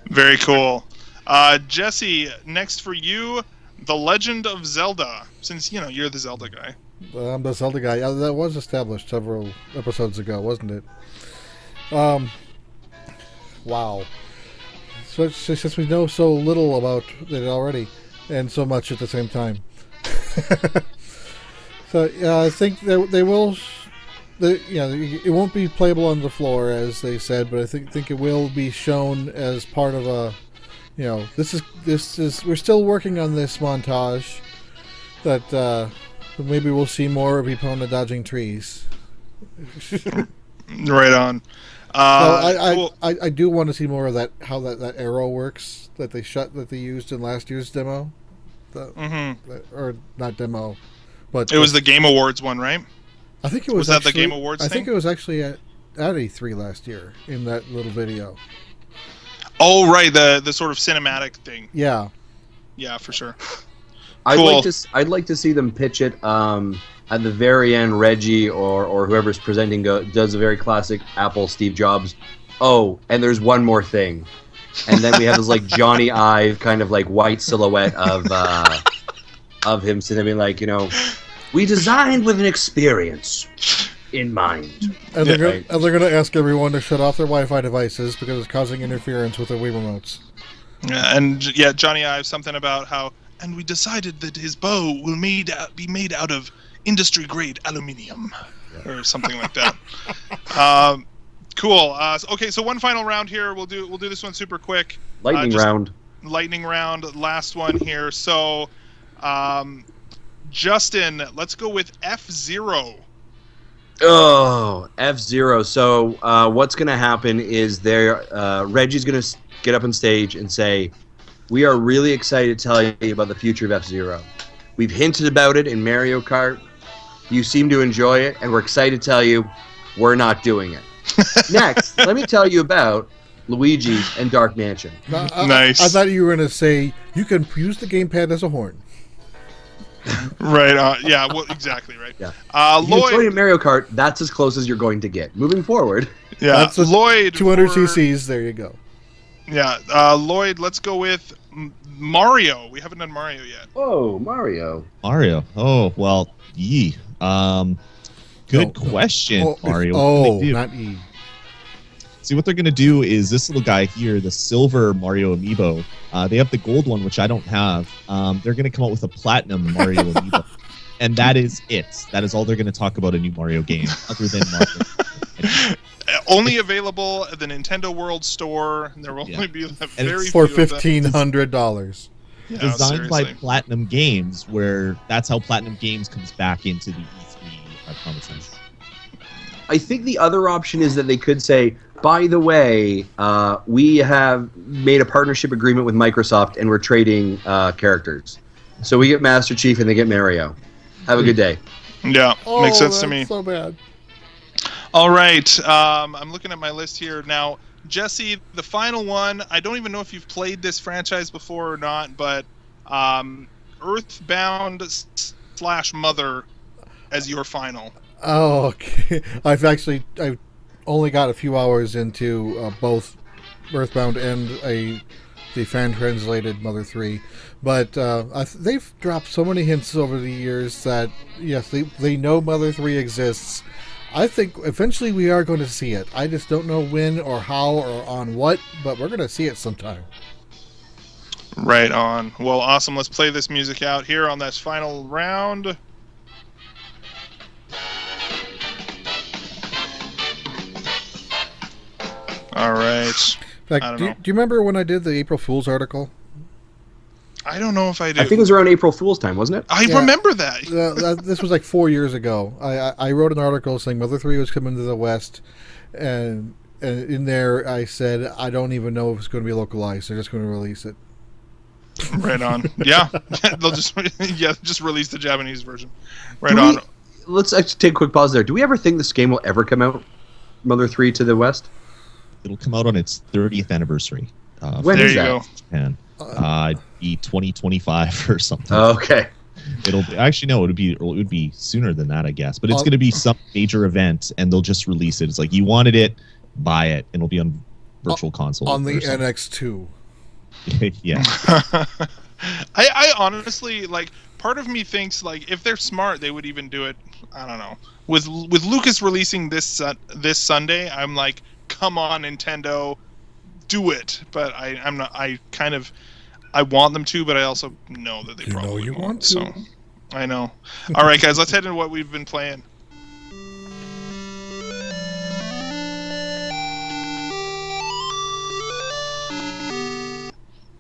Speaker 2: Very cool. Jesse, next for you, The Legend of Zelda. Since, you're the Zelda guy.
Speaker 3: I'm the Zelda guy. That was established several episodes ago, wasn't it? Wow. So, since we know so little about it already, and so much at the same time. So, I think they will... it won't be playable on the floor, as they said, but I think it will be shown as part of a... this is we're still working on this montage that maybe we'll see more of Epona dodging trees.
Speaker 2: Right on.
Speaker 3: Cool. I do want to see more of that, how that arrow works that they used in last year's demo. Or not demo, but
Speaker 2: it was the Game Awards one, right?
Speaker 3: I think it was
Speaker 2: that the Game Awards thing?
Speaker 3: I think it was actually at E3 last year in that little video.
Speaker 2: Oh, right, the sort of cinematic thing.
Speaker 3: Yeah.
Speaker 2: Yeah, for sure.
Speaker 1: Cool. I'd like to see them pitch it at the very end. Reggie or whoever's presenting does a very classic Apple Steve Jobs. Oh, and there's one more thing, and then we have this like Johnny Ive kind of like white silhouette of him sitting there being like, we designed with an experience in mind.
Speaker 3: And they're going to ask everyone to shut off their Wi-Fi devices because it's causing interference with their Wii remotes.
Speaker 2: Yeah, and Johnny Ive, something about how, and we decided that his bow will be made out of industry-grade aluminium, or something like that. Cool. Okay, so one final round here. We'll do this one super quick.
Speaker 1: Lightning
Speaker 2: round. Last one here. So, Justin, let's go with F-Zero.
Speaker 1: Oh, F-Zero. So what's going to happen is Reggie's going to get up on stage and say, we are really excited to tell you about the future of F-Zero. We've hinted about it in Mario Kart. You seem to enjoy it, and we're excited to tell you we're not doing it. Next, let me tell you about Luigi's and Dark Mansion.
Speaker 2: Nice.
Speaker 3: I thought you were going to say you can use the gamepad as a horn.
Speaker 2: Right. Yeah. Well, exactly. Right.
Speaker 1: Yeah.
Speaker 2: Lloyd.
Speaker 1: If you Mario Kart, that's as close as you're going to get. Moving forward.
Speaker 2: Yeah,
Speaker 3: That's a
Speaker 2: Lloyd.
Speaker 3: 200
Speaker 2: for-
Speaker 3: cc's. There you go.
Speaker 2: Yeah, Lloyd. Let's go with Mario. We haven't done Mario yet.
Speaker 1: Oh, Mario.
Speaker 4: Mario. Oh well, yee. Good
Speaker 3: No.
Speaker 4: question,
Speaker 3: Oh,
Speaker 4: Mario. What can they do?
Speaker 3: not E.
Speaker 4: See, what they're going to do is this little guy here, the silver Mario Amiibo. They have the gold one, which I don't have. They're going to come out with a platinum Mario Amiibo. And that is it. That is all they're going to talk about a new Mario game, other than Mario.
Speaker 2: Only available at the Nintendo World Store. There will only be very
Speaker 3: For
Speaker 2: few of them.
Speaker 3: $1,500.
Speaker 2: Yeah,
Speaker 4: Designed by
Speaker 2: seriously.
Speaker 4: Platinum Games, where that's how Platinum Games comes back into the E3 promises.
Speaker 1: I think the other option is that they could say, by the way, we have made a partnership agreement with Microsoft and we're trading characters. So we get Master Chief and they get Mario. Have a good day.
Speaker 2: Yeah, makes sense to me.
Speaker 3: So bad.
Speaker 2: All right, I'm looking at my list here now. Jesse, the final one. I don't even know if you've played this franchise before or not, but Earthbound / Mother as your final.
Speaker 3: Oh, okay. I've only got a few hours into both Earthbound and the fan-translated Mother 3. But they've dropped so many hints over the years that, yes, they know Mother 3 exists. I think eventually we are going to see it. I just don't know when or how or on what, but we're going to see it sometime.
Speaker 2: Right on. Well, awesome. Let's play this music out here on this final round. All right.
Speaker 3: In fact,
Speaker 2: I don't
Speaker 3: do
Speaker 2: know.
Speaker 3: you remember when I did the April Fool's article?
Speaker 2: I don't know if I do.
Speaker 1: I think it was around April Fool's time, wasn't it?
Speaker 2: I
Speaker 3: Yeah.
Speaker 2: remember that.
Speaker 3: This was like 4 years ago. I wrote an article saying Mother 3 was coming to the West, and in there I said I don't even know if it's going to be localized. They're just going to release it.
Speaker 2: Right on. Yeah. They'll just release the Japanese version. Right on.
Speaker 1: Let's actually take a quick pause there. Do we ever think this game will ever come out, Mother 3 to the West?
Speaker 4: It'll come out on its 30th anniversary.
Speaker 1: When
Speaker 2: There
Speaker 1: is
Speaker 2: you
Speaker 1: that?
Speaker 2: go.
Speaker 4: Japan. Be 2025 or something.
Speaker 1: Okay.
Speaker 4: It'll be, actually no, it would be sooner than that, I guess. But it's
Speaker 3: I'll-
Speaker 4: going to be some major event, and they'll just release it. It's like you wanted it, buy it, and it'll be on virtual console
Speaker 3: On the
Speaker 4: or something.
Speaker 3: NX2.
Speaker 4: Yeah,
Speaker 2: I honestly, like, part of me thinks, like, if they're smart, they would even do it. I don't know. With Lucas releasing this Sunday, I'm like, come on, Nintendo, do it. But I'm not. I want them to, but I also know that they probably
Speaker 3: you
Speaker 2: won't.
Speaker 3: want to.
Speaker 2: So I know. All right, guys, let's head into what we've been playing.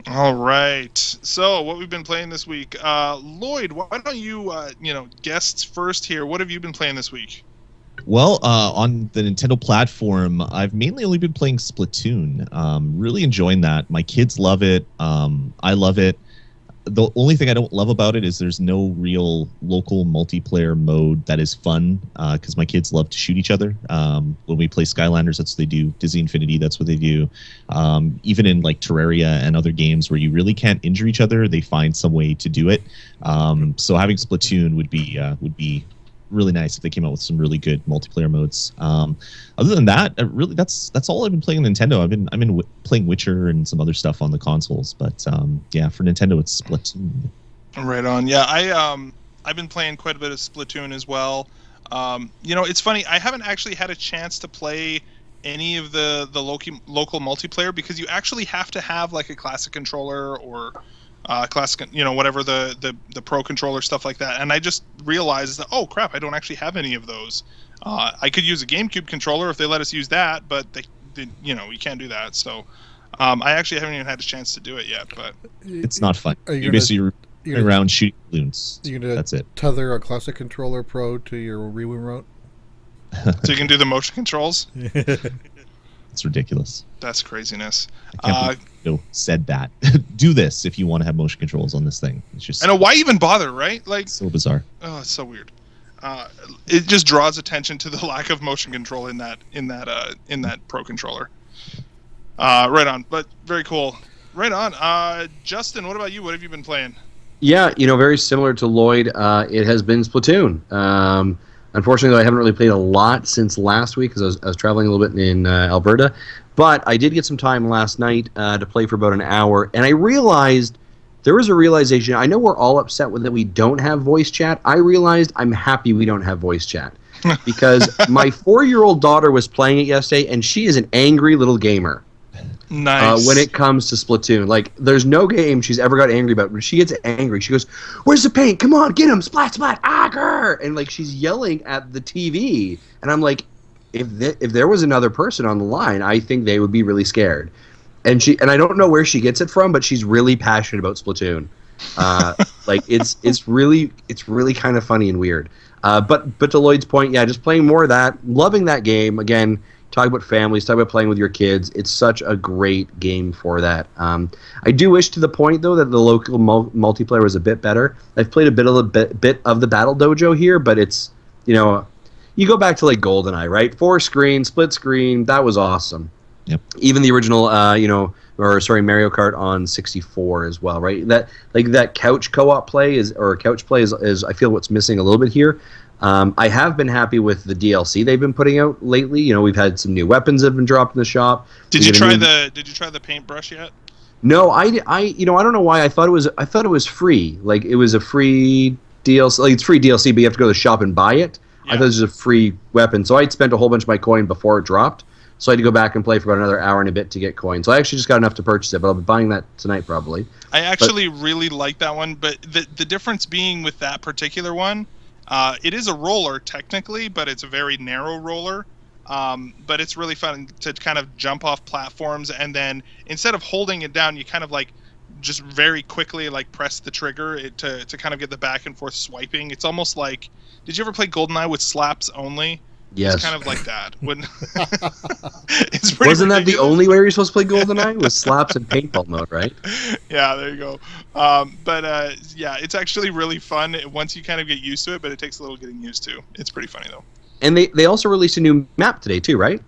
Speaker 2: All right. So, what we've been playing this week, Lloyd. Why don't you, guests first here? What have you been playing this week?
Speaker 4: Well, on the Nintendo platform, I've mainly only been playing Splatoon. Really enjoying that. My kids love it. I love it. The only thing I don't love about it is there's no real local multiplayer mode that is fun, because my kids love to shoot each other. When we play Skylanders, that's what they do. Disney Infinity, that's what they do. Even in like Terraria and other games where you really can't injure each other, they find some way to do it. So having Splatoon would be really nice if they came out with some really good multiplayer modes. Other than that, really that's all I've been playing on Nintendo. I've been playing Witcher and some other stuff on the consoles, but yeah, for Nintendo it's Splatoon.
Speaker 2: Right on. Yeah, I've been playing quite a bit of Splatoon as well. It's funny. I haven't actually had a chance to play any of the local multiplayer because you actually have to have like a classic controller or classic, whatever the pro controller, stuff like that. And I just realized that, oh crap, I don't actually have any of those. I could use a GameCube controller if they let us use that, but they you can't do that. So I actually haven't even had a chance to do it yet. But
Speaker 4: It's not fun.
Speaker 3: Are you
Speaker 4: You're
Speaker 3: gonna-
Speaker 4: basically running around shooting balloons.
Speaker 3: You're gonna
Speaker 4: That's it.
Speaker 3: tether a classic controller pro to your Wii remote.
Speaker 2: so you can do the motion controls.
Speaker 4: It's ridiculous.
Speaker 2: That's craziness.
Speaker 4: I can't believe Nintendo said that. Do this if you want to have motion controls on this thing. It's just
Speaker 2: I know, why even bother, right? Like,
Speaker 4: so bizarre.
Speaker 2: oh, it's so weird. It just draws attention to the lack of motion control in that pro controller. Right on, but very cool. Right on. Justin, what about you? What have you been playing?
Speaker 1: Yeah, very similar to Lloyd, it has been Splatoon. Unfortunately, I haven't really played a lot since last week because I was traveling a little bit in Alberta. But I did get some time last night to play for about an hour, and I realized there was a realization. I know we're all upset with that we don't have voice chat. I realized I'm happy we don't have voice chat because my 4-year-old daughter was playing it yesterday, and she is an angry little gamer.
Speaker 2: Nice.
Speaker 1: When it comes to Splatoon, like there's no game she's ever got angry about. When she gets angry, she goes, "Where's the paint? Come on, get him! Splat, splat! Ah, grr!" And like she's yelling at the TV, and I'm like, if there was another person on the line, I think they would be really scared. And I don't know where she gets it from, but she's really passionate about Splatoon. Like it's really kind of funny and weird. But to Lloyd's point, yeah, just playing more of that, loving that game again. Talk about families, talk about playing with your kids. It's such a great game for that. I do wish to the point, though, that the local multiplayer was a bit better. I've played a bit of the Battle Dojo here, but it's, you go back to like GoldenEye, right? 4-screen, split screen, that was awesome.
Speaker 4: Yep.
Speaker 1: Even the original, Mario Kart on 64 as well, right? That couch co-op play is I feel what's missing a little bit here. I have been happy with the DLC they've been putting out lately. We've had some new weapons that have been dropped in the shop.
Speaker 2: Did you try the paintbrush yet?
Speaker 1: No, I don't know why. I thought it was free. Like it was a free DLC. Like it's free DLC, but you have to go to the shop and buy it. Yeah. I thought it was a free weapon, so I'd spent a whole bunch of my coin before it dropped. So I had to go back and play for about another hour and a bit to get coins. So I actually just got enough to purchase it, but I'll be buying that tonight probably.
Speaker 2: I actually really like that one, but the difference being with that particular one. It is a roller technically, but it's a very narrow roller. But it's really fun to kind of jump off platforms, and then instead of holding it down, you kind of like just very quickly like press the trigger to kind of get the back and forth swiping. It's almost like, did you ever play GoldenEye with slaps only?
Speaker 1: Yes.
Speaker 2: It's kind of like that.
Speaker 1: Wasn't that the only way you're supposed to play GoldenEye? With slaps and paintball mode, right?
Speaker 2: Yeah, there you go. Yeah, it's actually really fun once you kind of get used to it, but it takes a little getting used to. It's pretty funny though. And they also released a new map today too, right?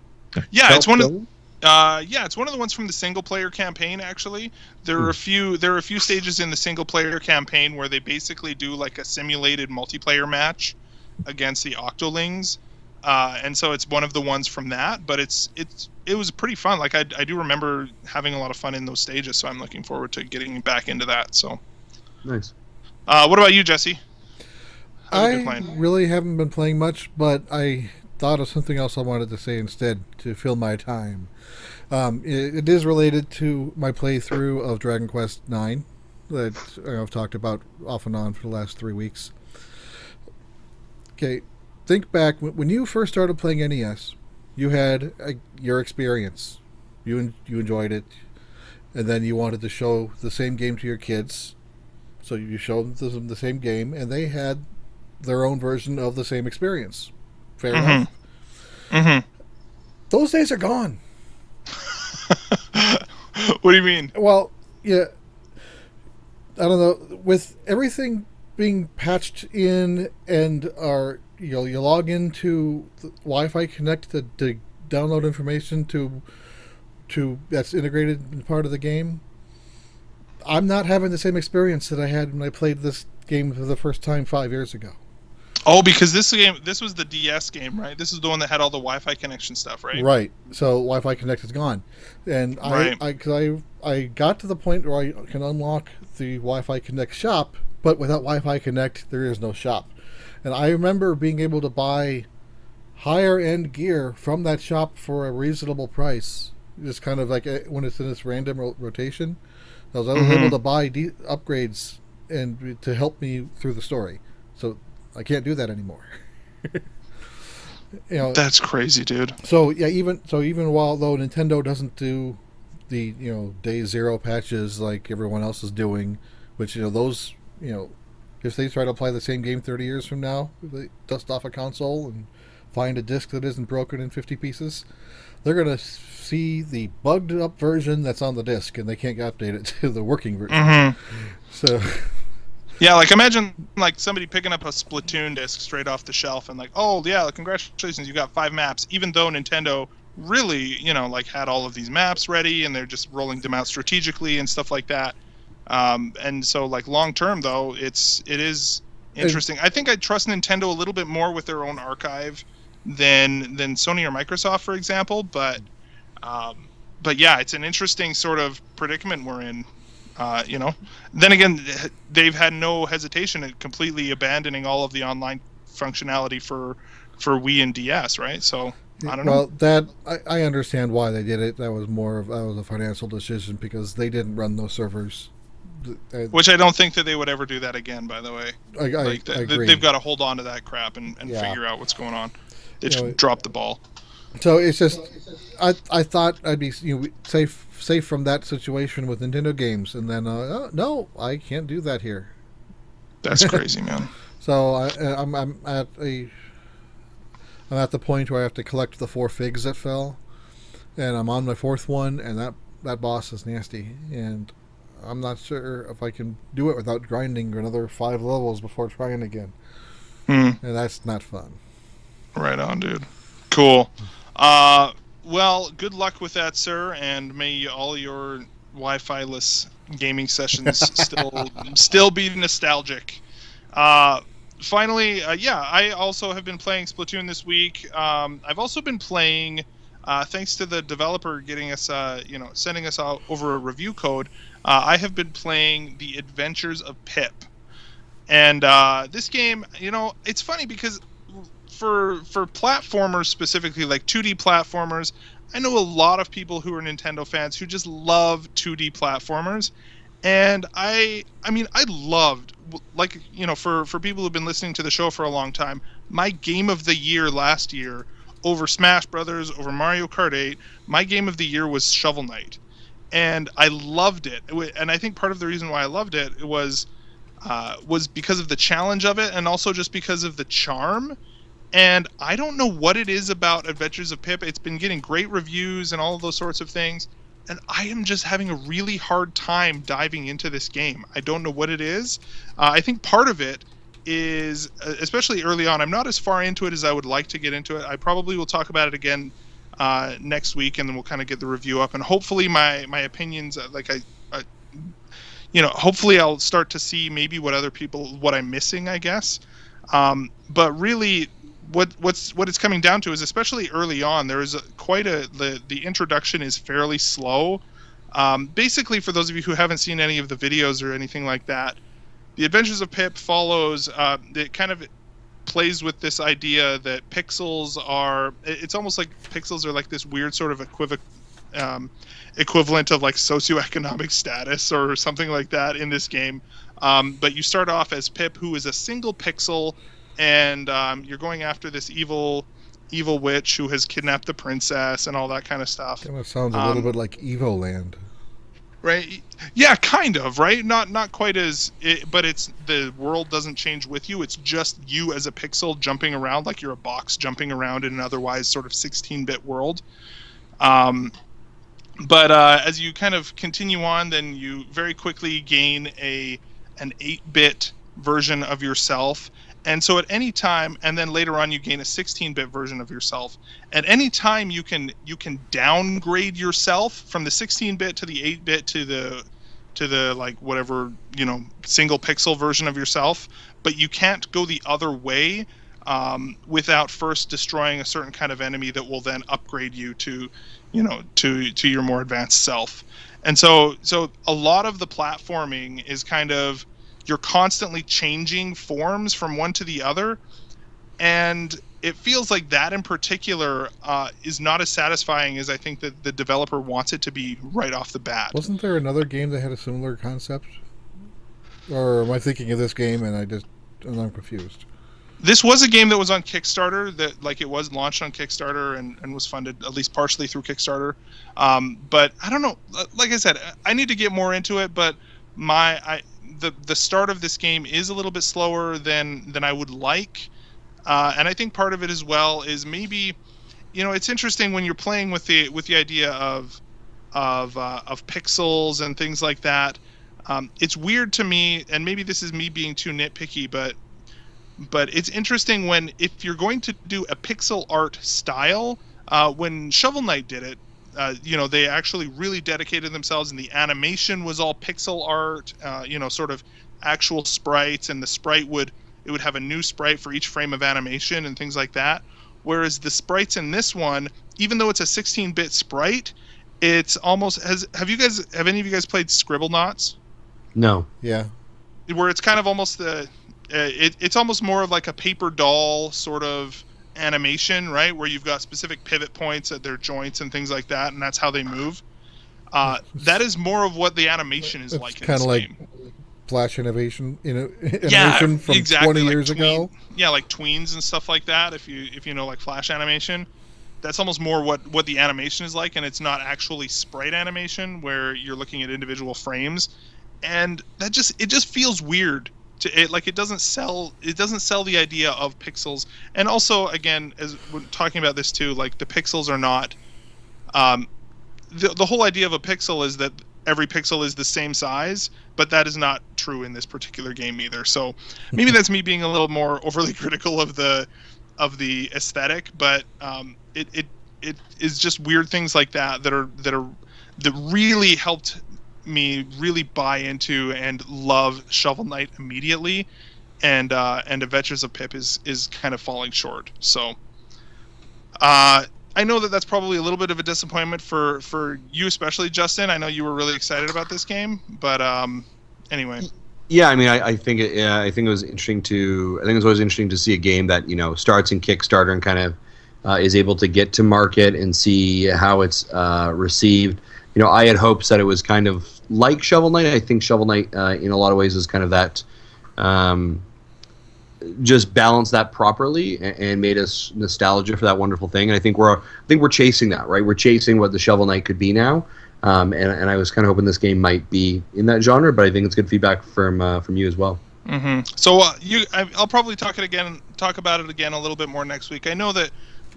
Speaker 2: Yeah, it's one of the ones from the single player campaign. Actually, there are a few stages in the single player campaign where they basically do like a simulated multiplayer match against the Octolings. And so it's one of the ones from that, but it was pretty fun. Like I do remember having a lot of fun in those stages, so I'm looking forward to getting back into that. So
Speaker 1: nice. What
Speaker 2: about you, Jesse?
Speaker 3: I really haven't been playing much, but I thought of something else I wanted to say instead to fill my time. It is related to my playthrough of Dragon Quest IX that I've talked about off and on for the last 3 weeks. Okay. Think back when you first started playing NES, you had your experience, you enjoyed it, and then you wanted to show the same game to your kids, so you showed them the same game, and they had their own version of the same experience. Fair enough. Mm-hmm. Those days are gone.
Speaker 2: What do you mean?
Speaker 3: Well, yeah, I don't know. With everything being patched in and you log into the Wi-Fi Connect to download information to that's integrated in part of the game. I'm not having the same experience that I had when I played this game for the first time 5 years ago.
Speaker 2: Oh, because this was the DS game, right? This is the one that had all the Wi-Fi connection stuff, right?
Speaker 3: Right. So Wi-Fi Connect is gone, and
Speaker 2: right.
Speaker 3: I got to the point where I can unlock the Wi-Fi Connect shop, but without Wi-Fi Connect, there is no shop. And I remember being able to buy higher end gear from that shop for a reasonable price. Just kind of like when it's in its random rotation. I was able to buy upgrades and to help me through the story. So I can't do that anymore.
Speaker 2: That's crazy, dude.
Speaker 3: So yeah, even though Nintendo doesn't do the day zero patches like everyone else is doing, which those if they try to apply the same game 30 years from now, if they dust off a console and find a disc that isn't broken in 50 pieces, they're going to see the bugged up version that's on the disc, and they can't update it to the working version. Mm-hmm. So,
Speaker 2: yeah, like imagine like somebody picking up a Splatoon disc straight off the shelf and like, oh yeah, congratulations, you got 5 maps, even though Nintendo really, like had all of these maps ready and they're just rolling them out strategically and stuff like that. And so like long term though, it is interesting. I think I trust Nintendo a little bit more with their own archive than Sony or Microsoft, for example. But yeah, it's an interesting sort of predicament we're in. Then again, they've had no hesitation in completely abandoning all of the online functionality for Wii and DS, right? So I don't know.
Speaker 3: Well, that I understand why they did it. That was a financial decision because they didn't run those servers.
Speaker 2: Which I don't think that they would ever do that again, by the way.
Speaker 3: I agree.
Speaker 2: They've got to hold on to that crap and figure out what's going on. They just dropped the ball.
Speaker 3: So it's just, I thought I'd be safe from that situation with Nintendo games, and then no, I can't do that here.
Speaker 2: That's crazy, man.
Speaker 3: So I'm at the point where I have to collect the 4 figs that fell, and I'm on my 4th one, and that boss is nasty, and I'm not sure if I can do it without grinding another 5 levels before trying again. And that's not fun.
Speaker 2: Right on, dude. Cool. Well, good luck with that, sir, and may all your Wi-Fi-less gaming sessions still be nostalgic. Finally, I also have been playing Splatoon this week. I've also been playing, thanks to the developer getting us, sending us out over a review code. I have been playing the Adventures of Pip, and this game, it's funny because for platformers specifically, like 2D platformers, I know a lot of people who are Nintendo fans who just love 2D platformers, and I loved, like, for people who've been listening to the show for a long time, my game of the year last year over Smash Brothers, over Mario Kart 8, my game of the year was Shovel Knight. And I loved it. And I think part of the reason why I loved it was because of the challenge of it, and also just because of the charm. And I don't know what it is about Adventures of Pip. It's been getting great reviews and all of those sorts of things. And I am just having a really hard time diving into this game. I don't know what it is. I think part of it is, especially early on, I'm not as far into it as I would like to get into it. I probably will talk about it again next week, and then we'll kind of get the review up, and hopefully my opinions, hopefully I'll start to see maybe what I'm missing, I guess. But really, what it's coming down to is, especially early on, there is the introduction is fairly slow. Basically, for those of you who haven't seen any of the videos or anything like that, the Adventures of Pip follows, it kind of plays with this idea that pixels are, it's almost like pixels are like this weird sort of equivalent of like socioeconomic status or something like that in this game. But you start off as Pip, who is a single pixel, and you're going after this evil witch who has kidnapped the princess and all that kind of stuff.
Speaker 3: Kind of sounds a little bit like Evoland.
Speaker 2: Right? Yeah, kind of, right? Not quite as, but it's, the world doesn't change with you. It's just you as a pixel jumping around like you're a box jumping around in an otherwise sort of 16-bit world. But as you kind of continue on, then you very quickly gain an 8-bit version of yourself. And so at any time, and then later on you gain a 16-bit version of yourself. At any time you can downgrade yourself from the 16-bit to the 8-bit to the like whatever, single pixel version of yourself, but you can't go the other way without first destroying a certain kind of enemy that will then upgrade you to your more advanced self. And so a lot of the platforming is kind of, you're constantly changing forms from one to the other, and it feels like that in particular is not as satisfying as I think that the developer wants it to be right off the bat.
Speaker 3: Wasn't there another game that had a similar concept? Or am I thinking of this game and I'm confused?
Speaker 2: This was a game that was on Kickstarter, that like it was launched on Kickstarter and was funded at least partially through Kickstarter. But I don't know. Like I said, I need to get more into it. But the start of this game is a little bit slower than I would like, and I think part of it as well is maybe, it's interesting when you're playing with the idea of pixels and things like that. It's weird to me, and maybe this is me being too nitpicky, but it's interesting if you're going to do a pixel art style, when Shovel Knight did it, they actually really dedicated themselves, and the animation was all pixel art, sort of actual sprites, and the sprite would it would have a new sprite for each frame of animation and things like that. Whereas the sprites in this one, even though it's a 16-bit sprite, it's almost have any of you guys played Scribblenauts?
Speaker 1: No.
Speaker 3: Yeah.
Speaker 2: Where it's kind of almost it's almost more of like a paper doll sort of animation, right? Where you've got specific pivot points at their joints and things like that, and that's how they move. That is more of what the animation is like in this game.
Speaker 3: Flash innovation,
Speaker 2: animation
Speaker 3: from
Speaker 2: exactly,
Speaker 3: 20
Speaker 2: like
Speaker 3: years ago.
Speaker 2: Yeah, like tweens and stuff like that. If you know like Flash animation, that's almost more what the animation is like, and it's not actually sprite animation where you're looking at individual frames, and it just feels weird. It doesn't sell the idea of pixels, and also again, as we're talking about this too, like the pixels are not. The whole idea of a pixel is that every pixel is the same size, but that is not true in this particular game either. So maybe that's me being a little more overly critical of the aesthetic, but it is just weird things like that that really helped me really buy into and love Shovel Knight immediately, and Adventures of Pip is kind of falling short. So I know that's probably a little bit of a disappointment for you, especially Justin. I know you were really excited about this game, but anyway.
Speaker 1: Yeah, I mean, I think it was interesting to. I think it's always interesting to see a game that starts in Kickstarter and kind of is able to get to market and see how it's received. I had hopes that it was kind of like Shovel Knight. I think Shovel Knight, in a lot of ways, is kind of that. Just balance that properly and made us nostalgia for that wonderful thing. And I think we're chasing that, right? We're chasing what the Shovel Knight could be now. And I was kind of hoping this game might be in that genre, but I think it's good feedback from you as well.
Speaker 2: Mm-hmm. So I'll probably talk about it again a little bit more next week. I know that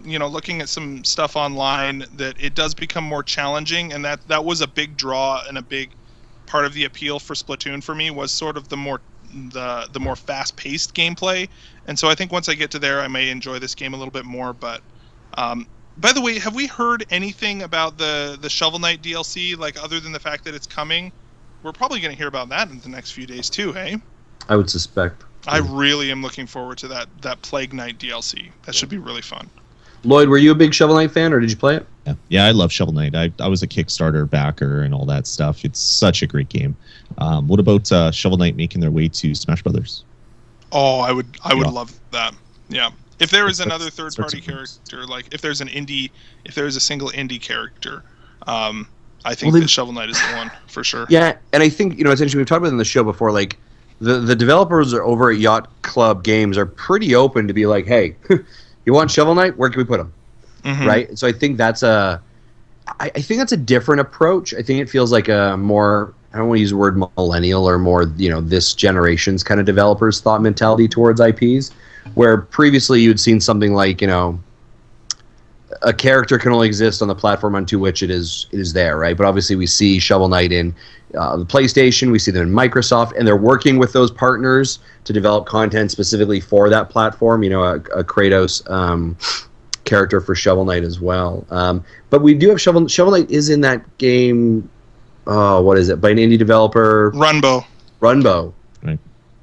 Speaker 2: looking at some stuff online, that it does become more challenging, and that was a big draw and a big part of the appeal for Splatoon for me, was sort of the more fast-paced gameplay. And so I think once I get to there, I may enjoy this game a little bit more. But by the way, have we heard anything about the Shovel Knight DLC, like other than the fact that it's coming? We're probably going to hear about that in the next few days too, hey?
Speaker 1: I would suspect.
Speaker 2: I really am looking forward to that Plague Knight DLC. That should be really fun.
Speaker 1: Lloyd, were you a big Shovel Knight fan, or did you play it?
Speaker 4: Yeah, I love Shovel Knight. I was a Kickstarter backer and all that stuff. It's such a great game. What about Shovel Knight making their way to Smash Brothers?
Speaker 2: Oh, I would love that. Yeah, if there is another third-party character, like if there's a single indie character, I think that Shovel Knight is the one for sure.
Speaker 1: Yeah, and I think it's interesting. We've talked about it in the show before. Like the developers are over at Yacht Club Games are pretty open to be like, hey. You want Shovel Knight? Where can we put him? Mm-hmm. Right. So I think that's a different approach. I think it feels like a more, I don't want to use the word millennial, or more this generation's kind of developers thought mentality towards IPs, where previously you'd seen something like a character can only exist on the platform onto which it is there, right? But obviously we see Shovel Knight in the PlayStation, we see them in Microsoft, and they're working with those partners to develop content specifically for that platform. A Kratos character for Shovel Knight as well. But we do have Shovel Knight is in that game. What is it? By an indie developer.
Speaker 2: Runbow.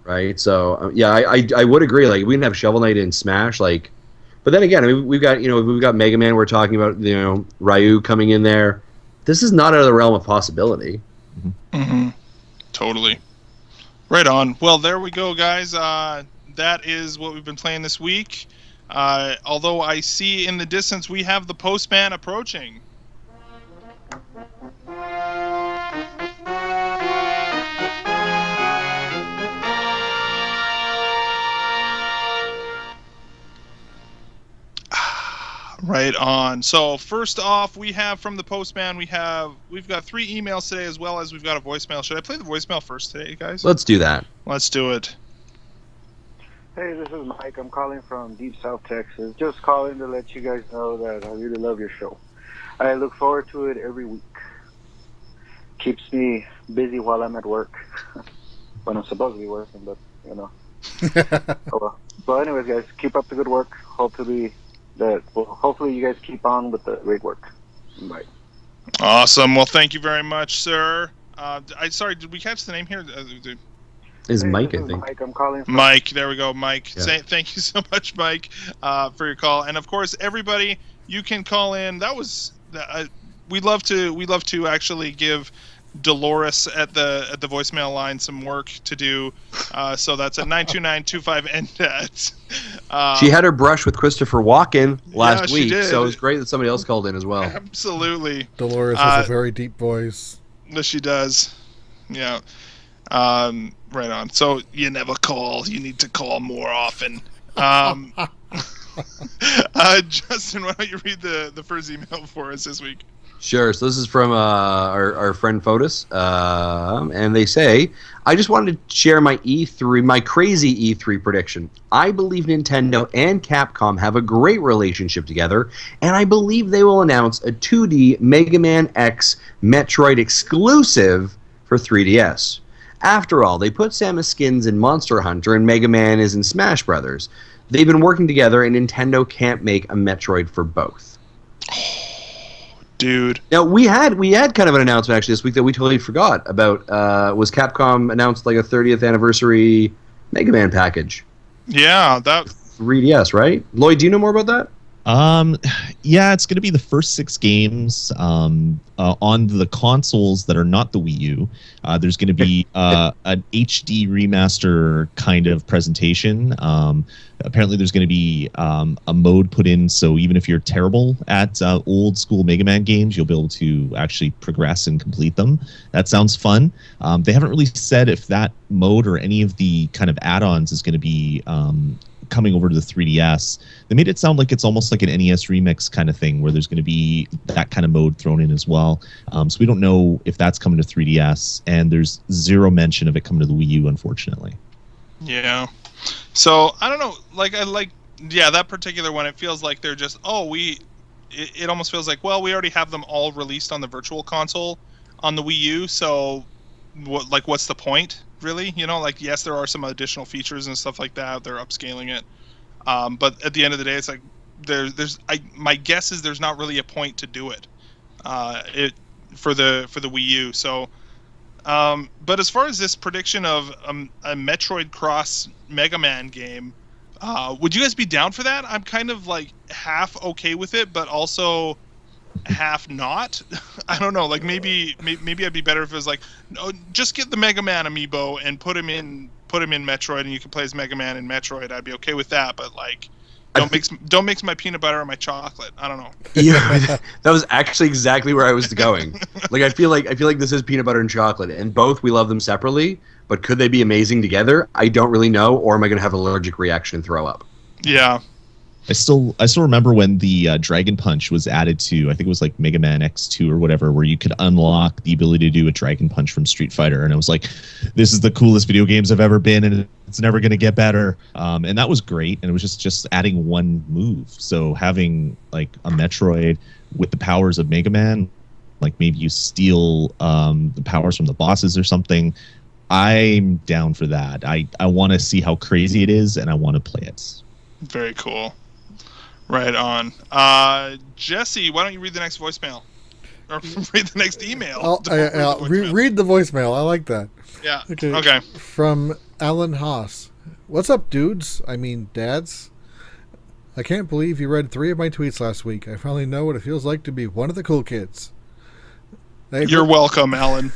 Speaker 1: Right. So yeah, I would agree. Like we can have Shovel Knight in Smash, like. But then again, I mean, we've got Mega Man. We're talking about Ryu coming in there. This is not out of the realm of possibility.
Speaker 2: Mm-hmm. Totally. Right on. Well, there we go, guys. That is what we've been playing this week. Although I see in the distance we have the postman approaching. Right on. So first off, we have from the postman, we've got 3 emails today, as well as we've got a voicemail. Should I play the voicemail first today, guys?
Speaker 1: Let's do that.
Speaker 2: Let's do it.
Speaker 6: Hey, this is Mike. I'm calling from Deep South Texas. Just calling to let you guys know that I really love your show. I look forward to it every week. Keeps me busy while I'm at work. When I'm supposed to be working, but oh well. But anyways, guys, keep up the good work. Hopefully you guys keep on with the great work. Bye.
Speaker 2: Awesome. Well, thank you very much, sir. Sorry, did we catch the name here?
Speaker 1: Is
Speaker 6: Hey,
Speaker 1: Mike,
Speaker 6: this
Speaker 1: I
Speaker 6: is
Speaker 1: think.
Speaker 6: Mike. I'm calling from.
Speaker 2: Mike, there we go, Mike.
Speaker 1: Yeah.
Speaker 2: Thank you so much, Mike, for your call. And of course, everybody, you can call in. That was we'd love to actually give Dolores at the voicemail line some work to do. So that's at 929-25-NDAT.
Speaker 1: She had her brush with Christopher Walken last
Speaker 2: she
Speaker 1: week,
Speaker 2: did.
Speaker 1: so it was great that somebody else called in as well.
Speaker 2: Absolutely.
Speaker 3: Dolores has a very deep voice.
Speaker 2: Yes, she does. Yeah. Right on. So you never call. You need to call more often. Justin, why don't you read the first email for us this week?
Speaker 1: Sure. So this is from our friend Fotis, and they say, I just wanted to share my crazy E3 prediction. I believe Nintendo and Capcom have a great relationship together, and I believe they will announce a 2D Mega Man X Metroid exclusive for 3DS. After all, they put Samus skins in Monster Hunter, and Mega Man is in Smash Brothers. They've been working together, and Nintendo can't make a Metroid for both.
Speaker 2: Dude.
Speaker 1: Now we had kind of an announcement actually this week that we totally forgot about. Was Capcom announced like a 30th anniversary Mega Man package?
Speaker 2: Yeah, that
Speaker 1: 3DS, right? Lloyd, do you know more about that?
Speaker 4: Yeah, it's going to be the first 6 games on the consoles that are not the Wii U. There's going to be an HD remaster kind of presentation. Apparently, there's going to be a mode put in, so even if you're terrible at old school Mega Man games, you'll be able to actually progress and complete them. That sounds fun. They haven't really said if that mode or any of the kind of add-ons is going to be coming over to the 3DS. They made it sound like it's almost like an NES remix kind of thing where there's going to be that kind of mode thrown in as well. So we don't know if that's coming to 3DS, and there's zero mention of it coming to the Wii U, unfortunately.
Speaker 2: Yeah. So I don't know. That particular one. It feels like they're just it almost feels like, well, we already have them all released on the Virtual Console on the Wii U. So what's the point, really? Yes, there are some additional features and stuff like that. They're upscaling it. But at the end of the day, it's like my guess is there's not really a point to do it. For the Wii U. So. But as far as this prediction of a Metroid Cross Mega Man game, would you guys be down for that? I'm kind of like half okay with it, but also half not. I don't know. Like maybe I'd be better if it was like, no, just get the Mega Man amiibo and put him in Metroid, and you can play as Mega Man in Metroid. I'd be okay with that, but like. Don't mix my peanut butter and my chocolate. I don't know.
Speaker 1: Yeah, that was actually exactly where I was going. I feel like this is peanut butter and chocolate, and both we love them separately. But could they be amazing together? I don't really know. Or am I going to have an allergic reaction and throw up?
Speaker 2: Yeah.
Speaker 4: I still remember when the Dragon Punch was added to, I think it was like Mega Man X2 or whatever, where you could unlock the ability to do a Dragon Punch from Street Fighter, and I was like, this is the coolest video games I've ever been, and it's never going to get better. And that was great, and it was just adding one move. So having like a Metroid with the powers of Mega Man, like maybe you steal the powers from the bosses or something. I'm down for that. I want to see how crazy it is, and I want to play it.
Speaker 2: Very cool. Right on. Jesse, why don't you read the next voicemail? Or read the next email.
Speaker 3: Read the voicemail. I like that.
Speaker 2: Yeah.
Speaker 3: Okay. From Alan Haas. What's up, dudes? I mean, dads. I can't believe you read 3 of my tweets last week. I finally know what it feels like to be one of the cool kids.
Speaker 2: You're welcome, Alan.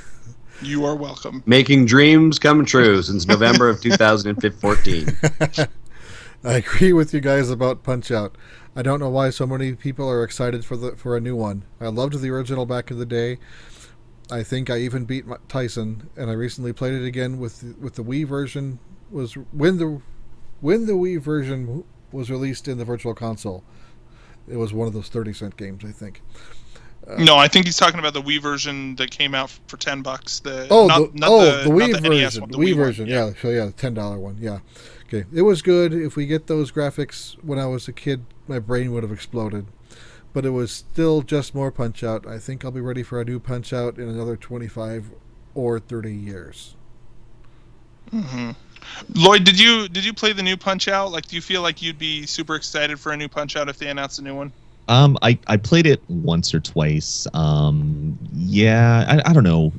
Speaker 2: You are welcome.
Speaker 1: Making dreams come true since November of 2014.
Speaker 3: I agree with you guys about Punch-Out! I don't know why so many people are excited for a new one. I loved the original back in the day. I think I even beat Tyson, and I recently played it again with the Wii version. When the Wii version was released in the Virtual Console. It was one of those 30-cent games, I think.
Speaker 2: No, I think he's talking about the Wii version that came out for $10.
Speaker 3: The Wii version. The Wii version, yeah. So yeah, the $10 one, yeah. Okay, it was good. If we get those graphics when I was a kid, my brain would have exploded. But it was still just more Punch-Out! I think I'll be ready for a new Punch-Out! In another 25 or 30 years.
Speaker 2: Mm-hmm. Lloyd, did you play the new Punch-Out!? Like, do you feel like you'd be super excited for a new Punch-Out! If they announced a new one?
Speaker 4: I played it once or twice. Yeah, I don't know.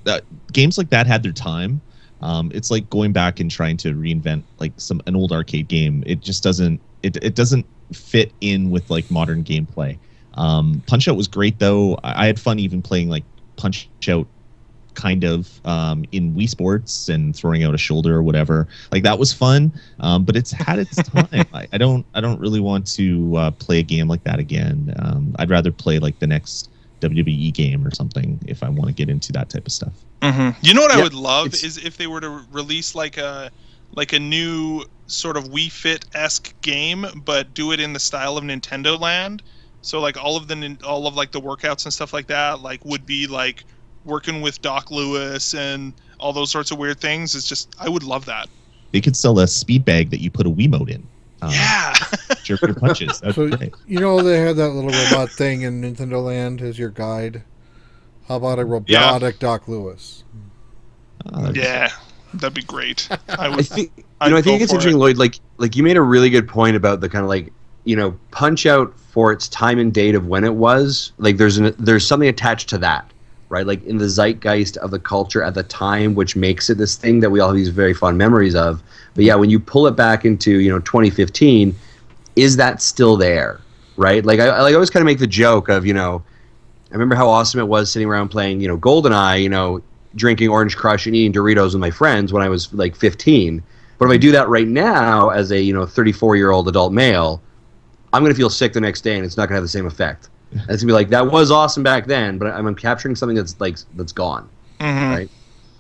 Speaker 4: Games like that had their time. It's like going back and trying to reinvent like an old arcade game. It just doesn't it doesn't fit in with like modern gameplay. Punch Out was great though. I had fun even playing like Punch Out kind of in Wii Sports and throwing out a shoulder or whatever. Like that was fun, but it's had its time. I don't really want to play a game like that again. I'd rather play like the next WWE game or something if I want to get into that type of stuff.
Speaker 2: You know what I would love is if they were to release like a new sort of Wii Fit-esque game, but do it in the style of Nintendo Land. So like all of like the workouts and stuff like that, like would be like working with Doc Lewis and all those sorts of weird things. It's just, I would love that.
Speaker 4: They could sell a speed bag that you put a Wiimote in.
Speaker 2: Yeah.
Speaker 4: Jerk your punches.
Speaker 3: So, you know, they had that little robot thing in Nintendo Land as your guide. How about a robotic Doc Lewis?
Speaker 2: Yeah, that'd be great.
Speaker 1: I think it's interesting, Lloyd. Like you made a really good point about the kind of like, you know, Punch Out for its time and date of when it was. Like there's something attached to that, right? Like in the zeitgeist of the culture at the time, which makes it this thing that we all have these very fond memories of. But yeah, when you pull it back into 2015, is that still there, right? Like I always kind of make the joke of I remember how awesome it was sitting around playing GoldenEye, drinking Orange Crush and eating Doritos with my friends when I was like 15. But if I do that right now as a 34-year-old adult male, I'm going to feel sick the next day, and it's not going to have the same effect. And it's going to be like, that was awesome back then, but I'm capturing something that's gone, right?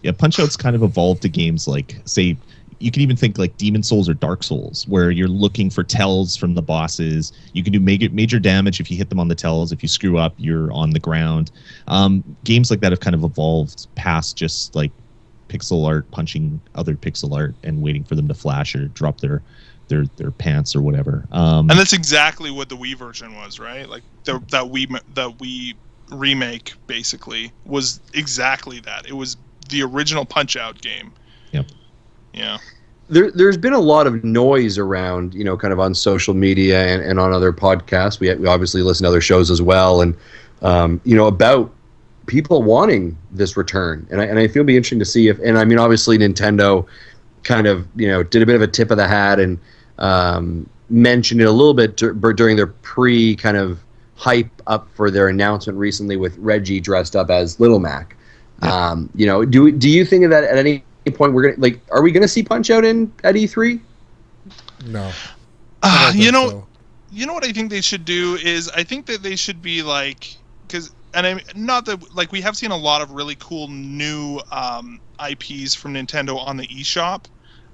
Speaker 4: Yeah, Punch-Out's kind of evolved to games like, say, you can even think like Demon Souls or Dark Souls, where you're looking for tells from the bosses. You can do major damage if you hit them on the tells. If you screw up, you're on the ground. Games like that have kind of evolved past just like pixel art punching other pixel art and waiting for them to flash or drop their pants or whatever.
Speaker 2: And that's exactly what the Wii version was, right? Like that Wii remake basically was exactly that. It was the original Punch-Out game.
Speaker 4: Yep.
Speaker 2: Yeah.
Speaker 1: There's been a lot of noise around, kind of on social media and on other podcasts. We obviously listen to other shows as well, and about people wanting this return. And I feel it'll be interesting to see if, and I mean, obviously Nintendo kind of did a bit of a tip of the hat and mentioned it a little bit during their pre kind of hype up for their announcement recently with Reggie dressed up as Little Mac. Yeah. Do you think of that at any point we're gonna are we gonna see Punch Out at E3?
Speaker 3: No.
Speaker 2: You know what I think they should do is I think that they should be like, not that like we have seen a lot of really cool new IPs from Nintendo on the eShop.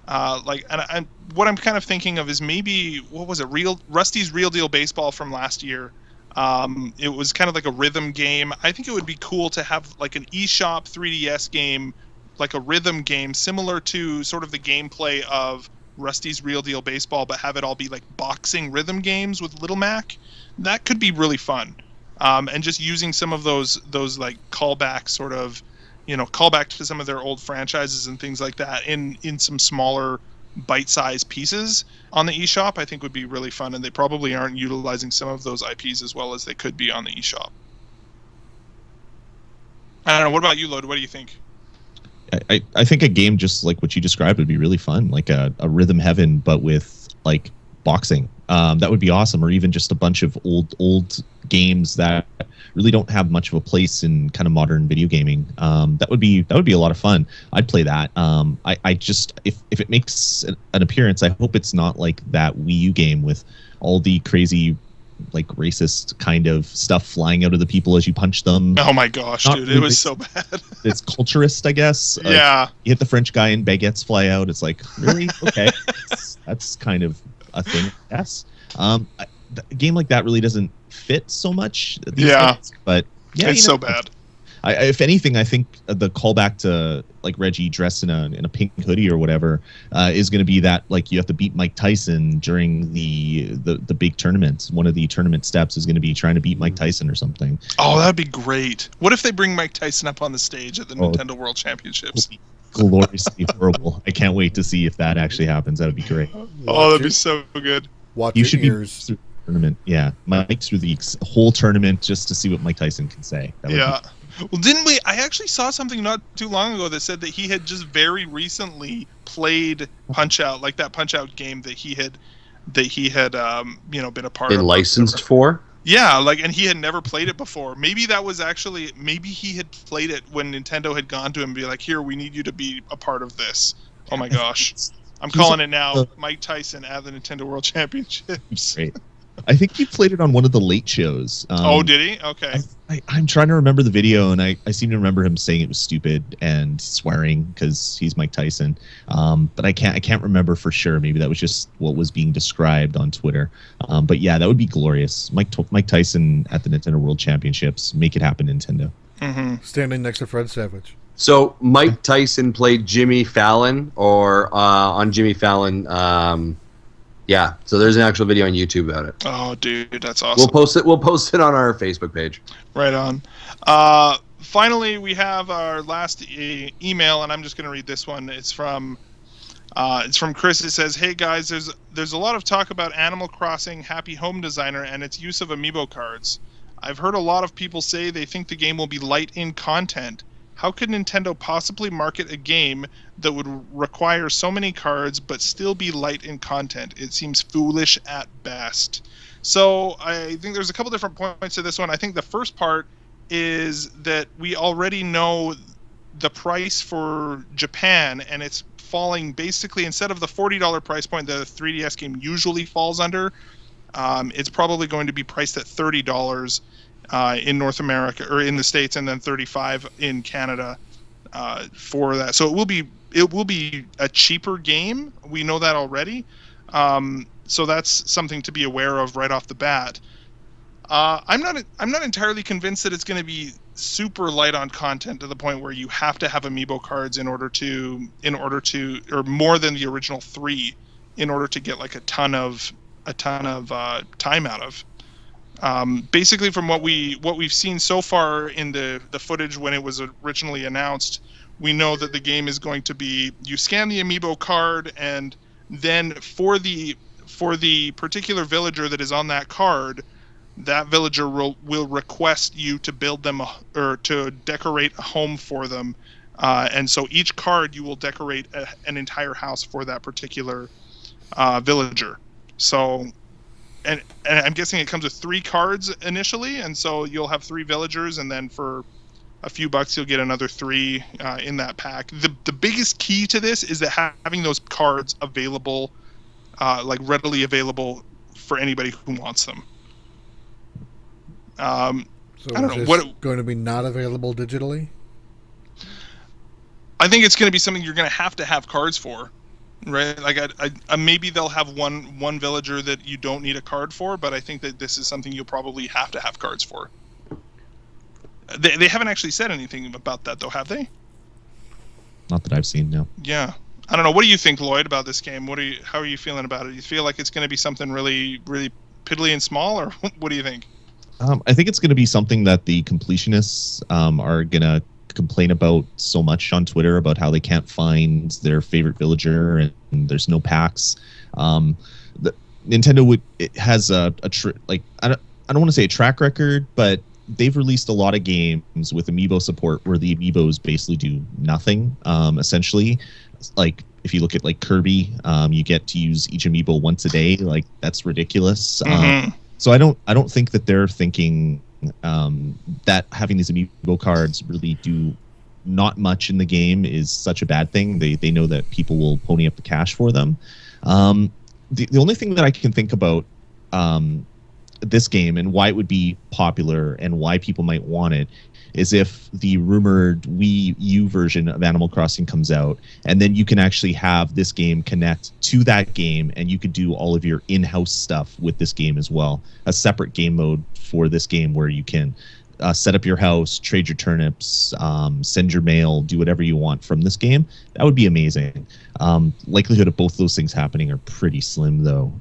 Speaker 2: And what I'm kind of thinking of is maybe what was it? Rusty's Real Deal Baseball from last year. It was kind of like a rhythm game. I think it would be cool to have like an eShop 3DS game, like a rhythm game similar to sort of the gameplay of Rusty's Real Deal Baseball, but have it all be like boxing rhythm games with Little Mac. That could be really fun. And just using some of those like callback sort of, callback to some of their old franchises and things like that in some smaller bite-sized pieces on the eShop, I think would be really fun. And they probably aren't utilizing some of those IPs as well as they could be on the eShop. I don't know. What about you, Lloyd? What do you think?
Speaker 4: I think a game just like what you described would be really fun, like a Rhythm Heaven, but with like boxing. That would be awesome, or even just a bunch of old games that really don't have much of a place in kind of modern video gaming. That would be a lot of fun. I'd play that. I just if it makes an appearance, I hope it's not like that Wii U game with all the crazy like racist kind of stuff flying out of the people as you punch them.
Speaker 2: Oh my gosh, dude, it was so bad.
Speaker 4: It's culturist, I guess.
Speaker 2: Yeah.
Speaker 4: You hit the French guy and baguettes fly out. It's like, really? Okay. That's kind of a thing. Yes. A game like that really doesn't fit so much. Days, but yeah,
Speaker 2: it's so bad.
Speaker 4: If anything, I think the callback to like Reggie dressed in a pink hoodie or whatever is going to be that like you have to beat Mike Tyson during the big tournament. One of the tournament steps is going to be trying to beat Mike Tyson or something.
Speaker 2: Oh, that'd be great. What if they bring Mike Tyson up on the stage at the Nintendo World Championships?
Speaker 4: Gloriously horrible. I can't wait to see if that actually happens. That would be great.
Speaker 2: That'd be so good.
Speaker 3: Watch
Speaker 4: you
Speaker 3: your
Speaker 4: should
Speaker 3: ears.
Speaker 4: Be tournament. Yeah, Mike through the whole tournament just to see what Mike Tyson can say. That would be
Speaker 2: Well, didn't we? I actually saw something not too long ago that said that he had just very recently played Punch-Out, like that Punch-Out game that he had been a part of.
Speaker 1: Been licensed for?
Speaker 2: Yeah, and he had never played it before. Maybe he had played it when Nintendo had gone to him and be like, "Here, we need you to be a part of this." Oh my gosh. I'm calling it now. Mike Tyson at the Nintendo World Championships.
Speaker 4: Great. I think he played it on one of the late shows.
Speaker 2: Did he? Okay.
Speaker 4: I'm trying to remember the video, and I seem to remember him saying it was stupid and swearing because he's Mike Tyson. But I can't remember for sure. Maybe that was just what was being described on Twitter. But yeah, that would be glorious. Mike Tyson at the Nintendo World Championships. Make it happen, Nintendo.
Speaker 2: Mm-hmm.
Speaker 3: Standing next to Fred Savage.
Speaker 1: So Mike Tyson played Jimmy Fallon, or on Jimmy Fallon. Yeah, so there's an actual video on YouTube about it.
Speaker 2: Oh, dude, that's awesome.
Speaker 1: We'll post it on our Facebook page.
Speaker 2: Right on. Finally, we have our last email, and I'm just going to read this one. It's from Chris. It says, "Hey guys, there's a lot of talk about Animal Crossing Happy Home Designer and its use of amiibo cards. I've heard a lot of people say they think the game will be light in content. How could Nintendo possibly market a game that would require so many cards but still be light in content? It seems foolish at best." So I think there's a couple different points to this one. I think the first part is that we already know the price for Japan, and it's falling basically, instead of the $40 price point the 3DS game usually falls under, it's probably going to be priced at $30 in North America, or in the States, and then $35 in Canada for that. So it will be a cheaper game. We know that already. So that's something to be aware of right off the bat. I'm not entirely convinced that it's going to be super light on content to the point where you have to have amiibo cards in order to, or more than the original 3, in order to get like a ton of time out of. Basically, from what we've seen so far in the footage when it was originally announced, we know that the game is going to be, you scan the amiibo card, and then for the particular villager that is on that card, that villager will request you to build them or to decorate a home for them, and so each card you will decorate an entire house for that particular villager. So. And I'm guessing it comes with 3 cards initially, and so you'll have 3 villagers, and then for a few bucks you'll get another 3 in that pack. The biggest key to this is that having those cards available, readily available for anybody who wants them.
Speaker 3: So
Speaker 2: I don't know
Speaker 3: what going to be not available digitally.
Speaker 2: I think it's going to be something you're going to have cards for. Right, like maybe they'll have one villager that you don't need a card for, but I think that this is something you'll probably have to have cards for. They haven't actually said anything about that, though, have they?
Speaker 4: Not that I've seen, no.
Speaker 2: Yeah, I don't know. What do you think, Lloyd, about this game? How are you feeling about it? Do you feel like it's going to be something really, really piddly and small, or what do you think?
Speaker 4: I think it's going to be something that the completionists are going to complain about so much on Twitter about how they can't find their favorite villager and there's no packs. Nintendo has I don't want to say a track record, but they've released a lot of games with amiibo support where the amiibos basically do nothing. Essentially, like if you look at like Kirby, you get to use each amiibo once a day. Like that's ridiculous.
Speaker 2: Mm-hmm.
Speaker 4: So I don't think that they're thinking that having these amiibo cards really do not much in the game is such a bad thing. They know that people will pony up the cash for them. The only thing that I can think about this game and why it would be popular and why people might want it is if the rumored Wii U version of Animal Crossing comes out, and then you can actually have this game connect to that game, and you could do all of your in-house stuff with this game as well. A separate game mode for this game where you can set up your house, trade your turnips, send your mail, do whatever you want from this game. That would be amazing. Likelihood of both those things happening are pretty slim, though.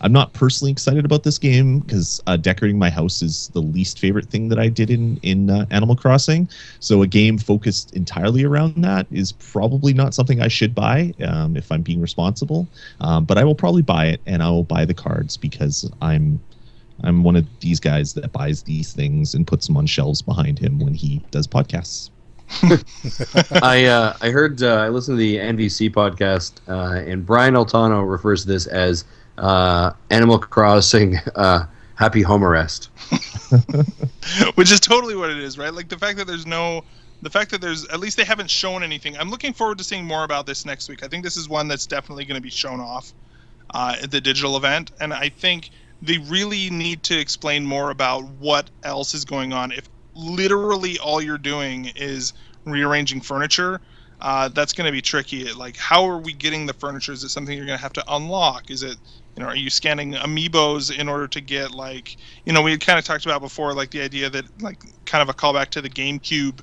Speaker 4: I'm not personally excited about this game because decorating my house is the least favorite thing that I did in Animal Crossing. So a game focused entirely around that is probably not something I should buy if I'm being responsible. But I will probably buy it, and I will buy the cards because I'm I'm one of these guys that buys these things and puts them on shelves behind him when he does podcasts.
Speaker 1: I heard I listened to the NVC podcast, and Brian Altano refers to this as Animal Crossing Happy Home Arrest.
Speaker 2: Which is totally what it is, right? Like the fact that there's at least they haven't shown anything. I'm looking forward to seeing more about this next week. I think this is one that's definitely going to be shown off at the digital event, and I think they really need to explain more about what else is going on. If literally all you're doing is rearranging furniture, that's going to be tricky. Like, how are we getting the furniture? Is it something you're going to have to unlock? Is it, are you scanning Amiibos in order to get, like, we had kind of talked about before, like the idea that, like, kind of a callback to the GameCube,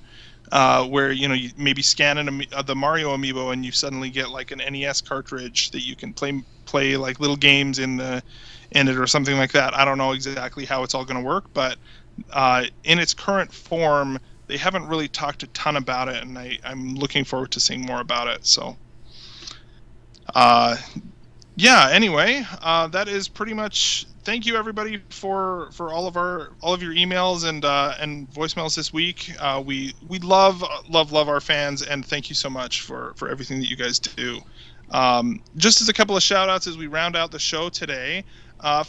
Speaker 2: where you maybe scan the Mario Amiibo and you suddenly get like an NES cartridge that you can play like little games in it or something like that. I don't know exactly how it's all going to work, but in its current form, they haven't really talked a ton about it, and I'm looking forward to seeing more about it. So, anyway, that is pretty much. Thank you everybody for all of your emails and voicemails this week. We love our fans, and thank you so much for everything that you guys do. Just as a couple of shout outs as we round out the show today.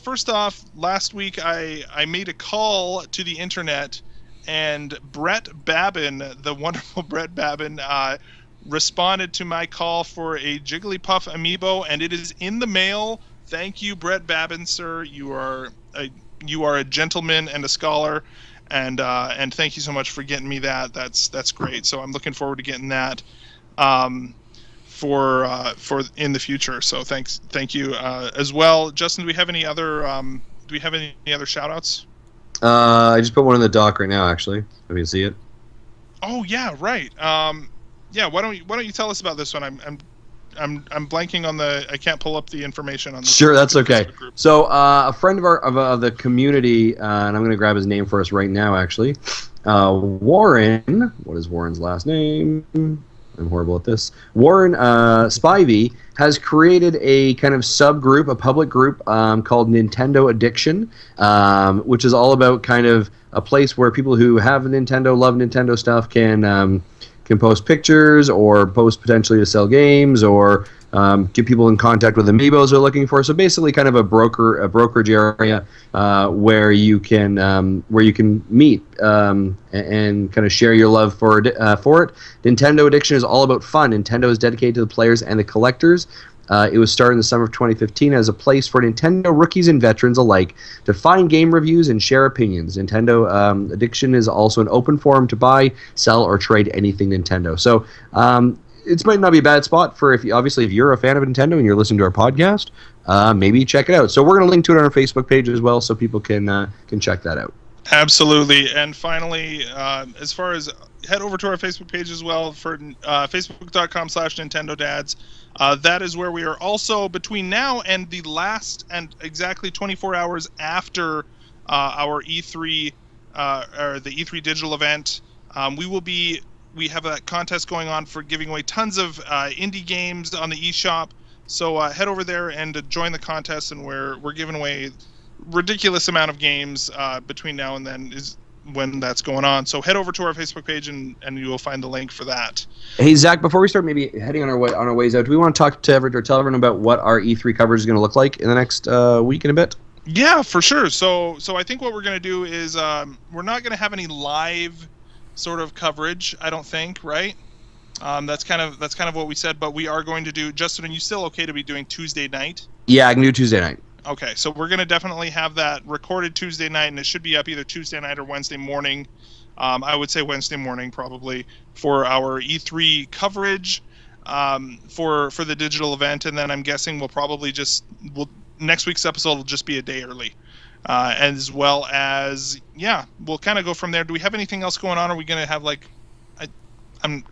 Speaker 2: First off, last week I made a call to the internet, and Brett Babin, the wonderful Brett Babin, responded to my call for a Jigglypuff Amiibo, and it is in the mail. Thank you, Brett Babin, sir. You are a gentleman and a scholar, and thank you so much for getting me that. That's great. So I'm looking forward to getting that for in the future. So thank you as well, Justin. Do we have any other shout outs?
Speaker 1: I just put one in the doc right now. Actually, if you can see it.
Speaker 2: Oh yeah, right. Why don't you tell us about this one? I'm blanking on I can't pull up the information on this.
Speaker 1: Sure, that's okay. So a friend of the community, and I'm going to grab his name for us right now, actually. Warren, what is Warren's last name? I'm horrible at this. Warren Spivey has created a kind of subgroup, a public group called Nintendo Addiction, which is all about kind of a place where people who have Nintendo, love Nintendo stuff, can post pictures or post potentially to sell games or get people in contact with Amiibos they're looking for. So basically, kind of a brokerage area where you can meet and kind of share your love for it. Nintendo Addiction is all about fun. Nintendo is dedicated to the players and the collectors. It was started in the summer of 2015 as a place for Nintendo rookies and veterans alike to find game reviews and share opinions. Nintendo Addiction is also an open forum to buy, sell, or trade anything Nintendo. So it might not be a bad spot for if you're a fan of Nintendo and you're listening to our podcast, maybe check it out. So we're going to link to it on our Facebook page as well, so people can check that out.
Speaker 2: Absolutely. And finally, as far as head over to our Facebook page as well for facebook.com/Nintendo Dads. That is where we are also between now and the last and exactly 24 hours after our E3 or the E3 digital event. We have a contest going on for giving away tons of indie games on the eShop. So head over there and join the contest, and we're giving away ridiculous amount of games between now and then is when that's going on. So head over to our Facebook page and you will find the link for that.
Speaker 1: Hey Zach, before we start maybe heading on our ways out, do we want to talk to everyone or tell everyone about what our E3 coverage is going to look like in the next week and a bit?
Speaker 2: Yeah, for sure. So I think what we're going to do is we're not going to have any live sort of coverage, I don't think, right? That's kind of what we said, but we are going to do. Justin, are you still okay to be doing Tuesday night?
Speaker 1: Yeah, I can do Tuesday night.
Speaker 2: Okay, so we're going to definitely have that recorded Tuesday night, and it should be up either Tuesday night or Wednesday morning. I would say Wednesday morning probably for our E3 coverage for the digital event, and then I'm guessing next week's episode will just be a day early. As well as, we'll kind of go from there. Do we have anything else going on? Are we going to have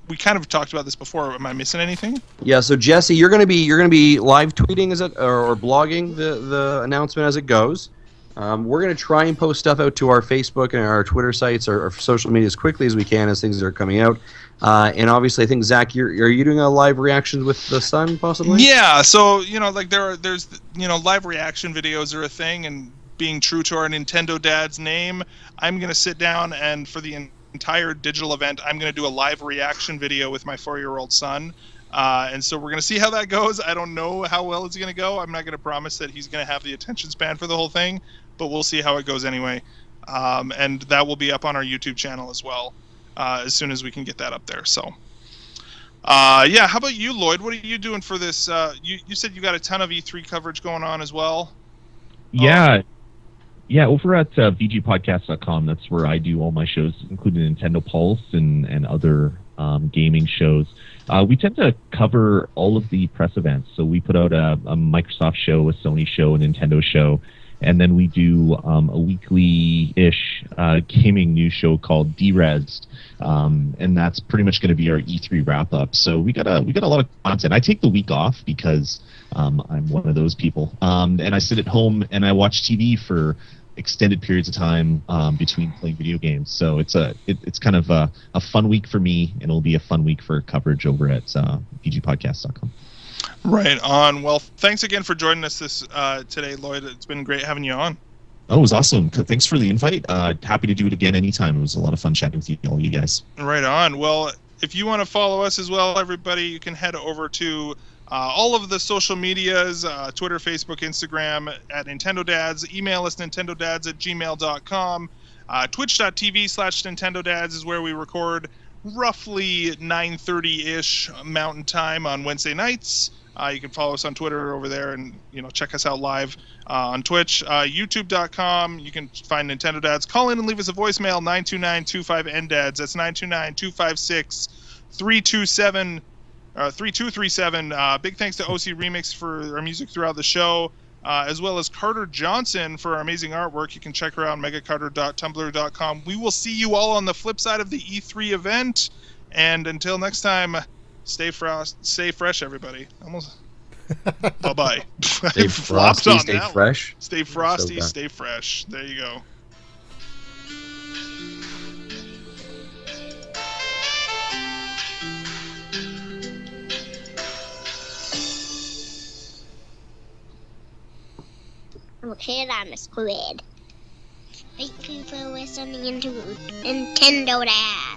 Speaker 2: we kind of talked about this before. Am I missing anything?
Speaker 1: Yeah. So Jesse, you're gonna be live tweeting, is it, or blogging the announcement as it goes? We're gonna try and post stuff out to our Facebook and our Twitter sites or social media as quickly as we can as things are coming out. And obviously, I think Zach, are you doing a live reaction with the Sun possibly?
Speaker 2: Yeah. So there's live reaction videos are a thing, and being true to our Nintendo Dad's name, I'm going to sit down and for the entire digital event, I'm going to do a live reaction video with my 4-year-old son. And so we're going to see how that goes. I don't know how well it's going to go. I'm not going to promise that he's going to have the attention span for the whole thing, but we'll see how it goes anyway. And that will be up on our YouTube channel as well, as soon as we can get that up there. So, yeah, how about you, Lloyd? What are you doing for this? You said you got a ton of E3 coverage going on as well.
Speaker 4: Yeah. Yeah, over at VGPodcast.com, that's where I do all my shows, including Nintendo Pulse and other gaming shows. We tend to cover all of the press events. So we put out a Microsoft show, a Sony show, a Nintendo show, and then we do a weekly-ish gaming news show called Derez, and that's pretty much going to be our E3 wrap-up. So we got a lot of content. I take the week off because I'm one of those people, and I sit at home and I watch TV for extended periods of time between playing video games. So it's kind of a fun week for me, and it'll be a fun week for coverage over at pgpodcast.com.
Speaker 2: Right on. Well, thanks again for joining us this today, Lloyd. It's been great having you on.
Speaker 4: Oh, it was awesome. Thanks for the invite. Happy to do it again anytime. It was a lot of fun chatting with all you guys.
Speaker 2: Right on. Well, if you want to follow us as well, everybody, you can head over to all of the social medias, Twitter, Facebook, Instagram, at Nintendo Dads. Email us, nintendodads@gmail.com. Twitch.tv/Nintendo Dads is where we record roughly 9:30-ish Mountain Time on Wednesday nights. You can follow us on Twitter over there and, check us out live on Twitch. YouTube.com, you can find Nintendo Dads. Call in and leave us a voicemail, 929-25-NDADS. That's 929-256-327 3237. Big thanks to OC Remix for our music throughout the show, as well as Carter Johnson for our amazing artwork. You can check her out on megacarter.tumblr.com. We will see you all on the flip side of the E3 event. And until next time, stay fresh, everybody. Almost. Bye-bye.
Speaker 1: Stay frosty, stay fresh.
Speaker 2: Stay frosty, stay fresh. There you go.
Speaker 7: Okay, I'm a squid. Thank you for listening to Nintendo Dad.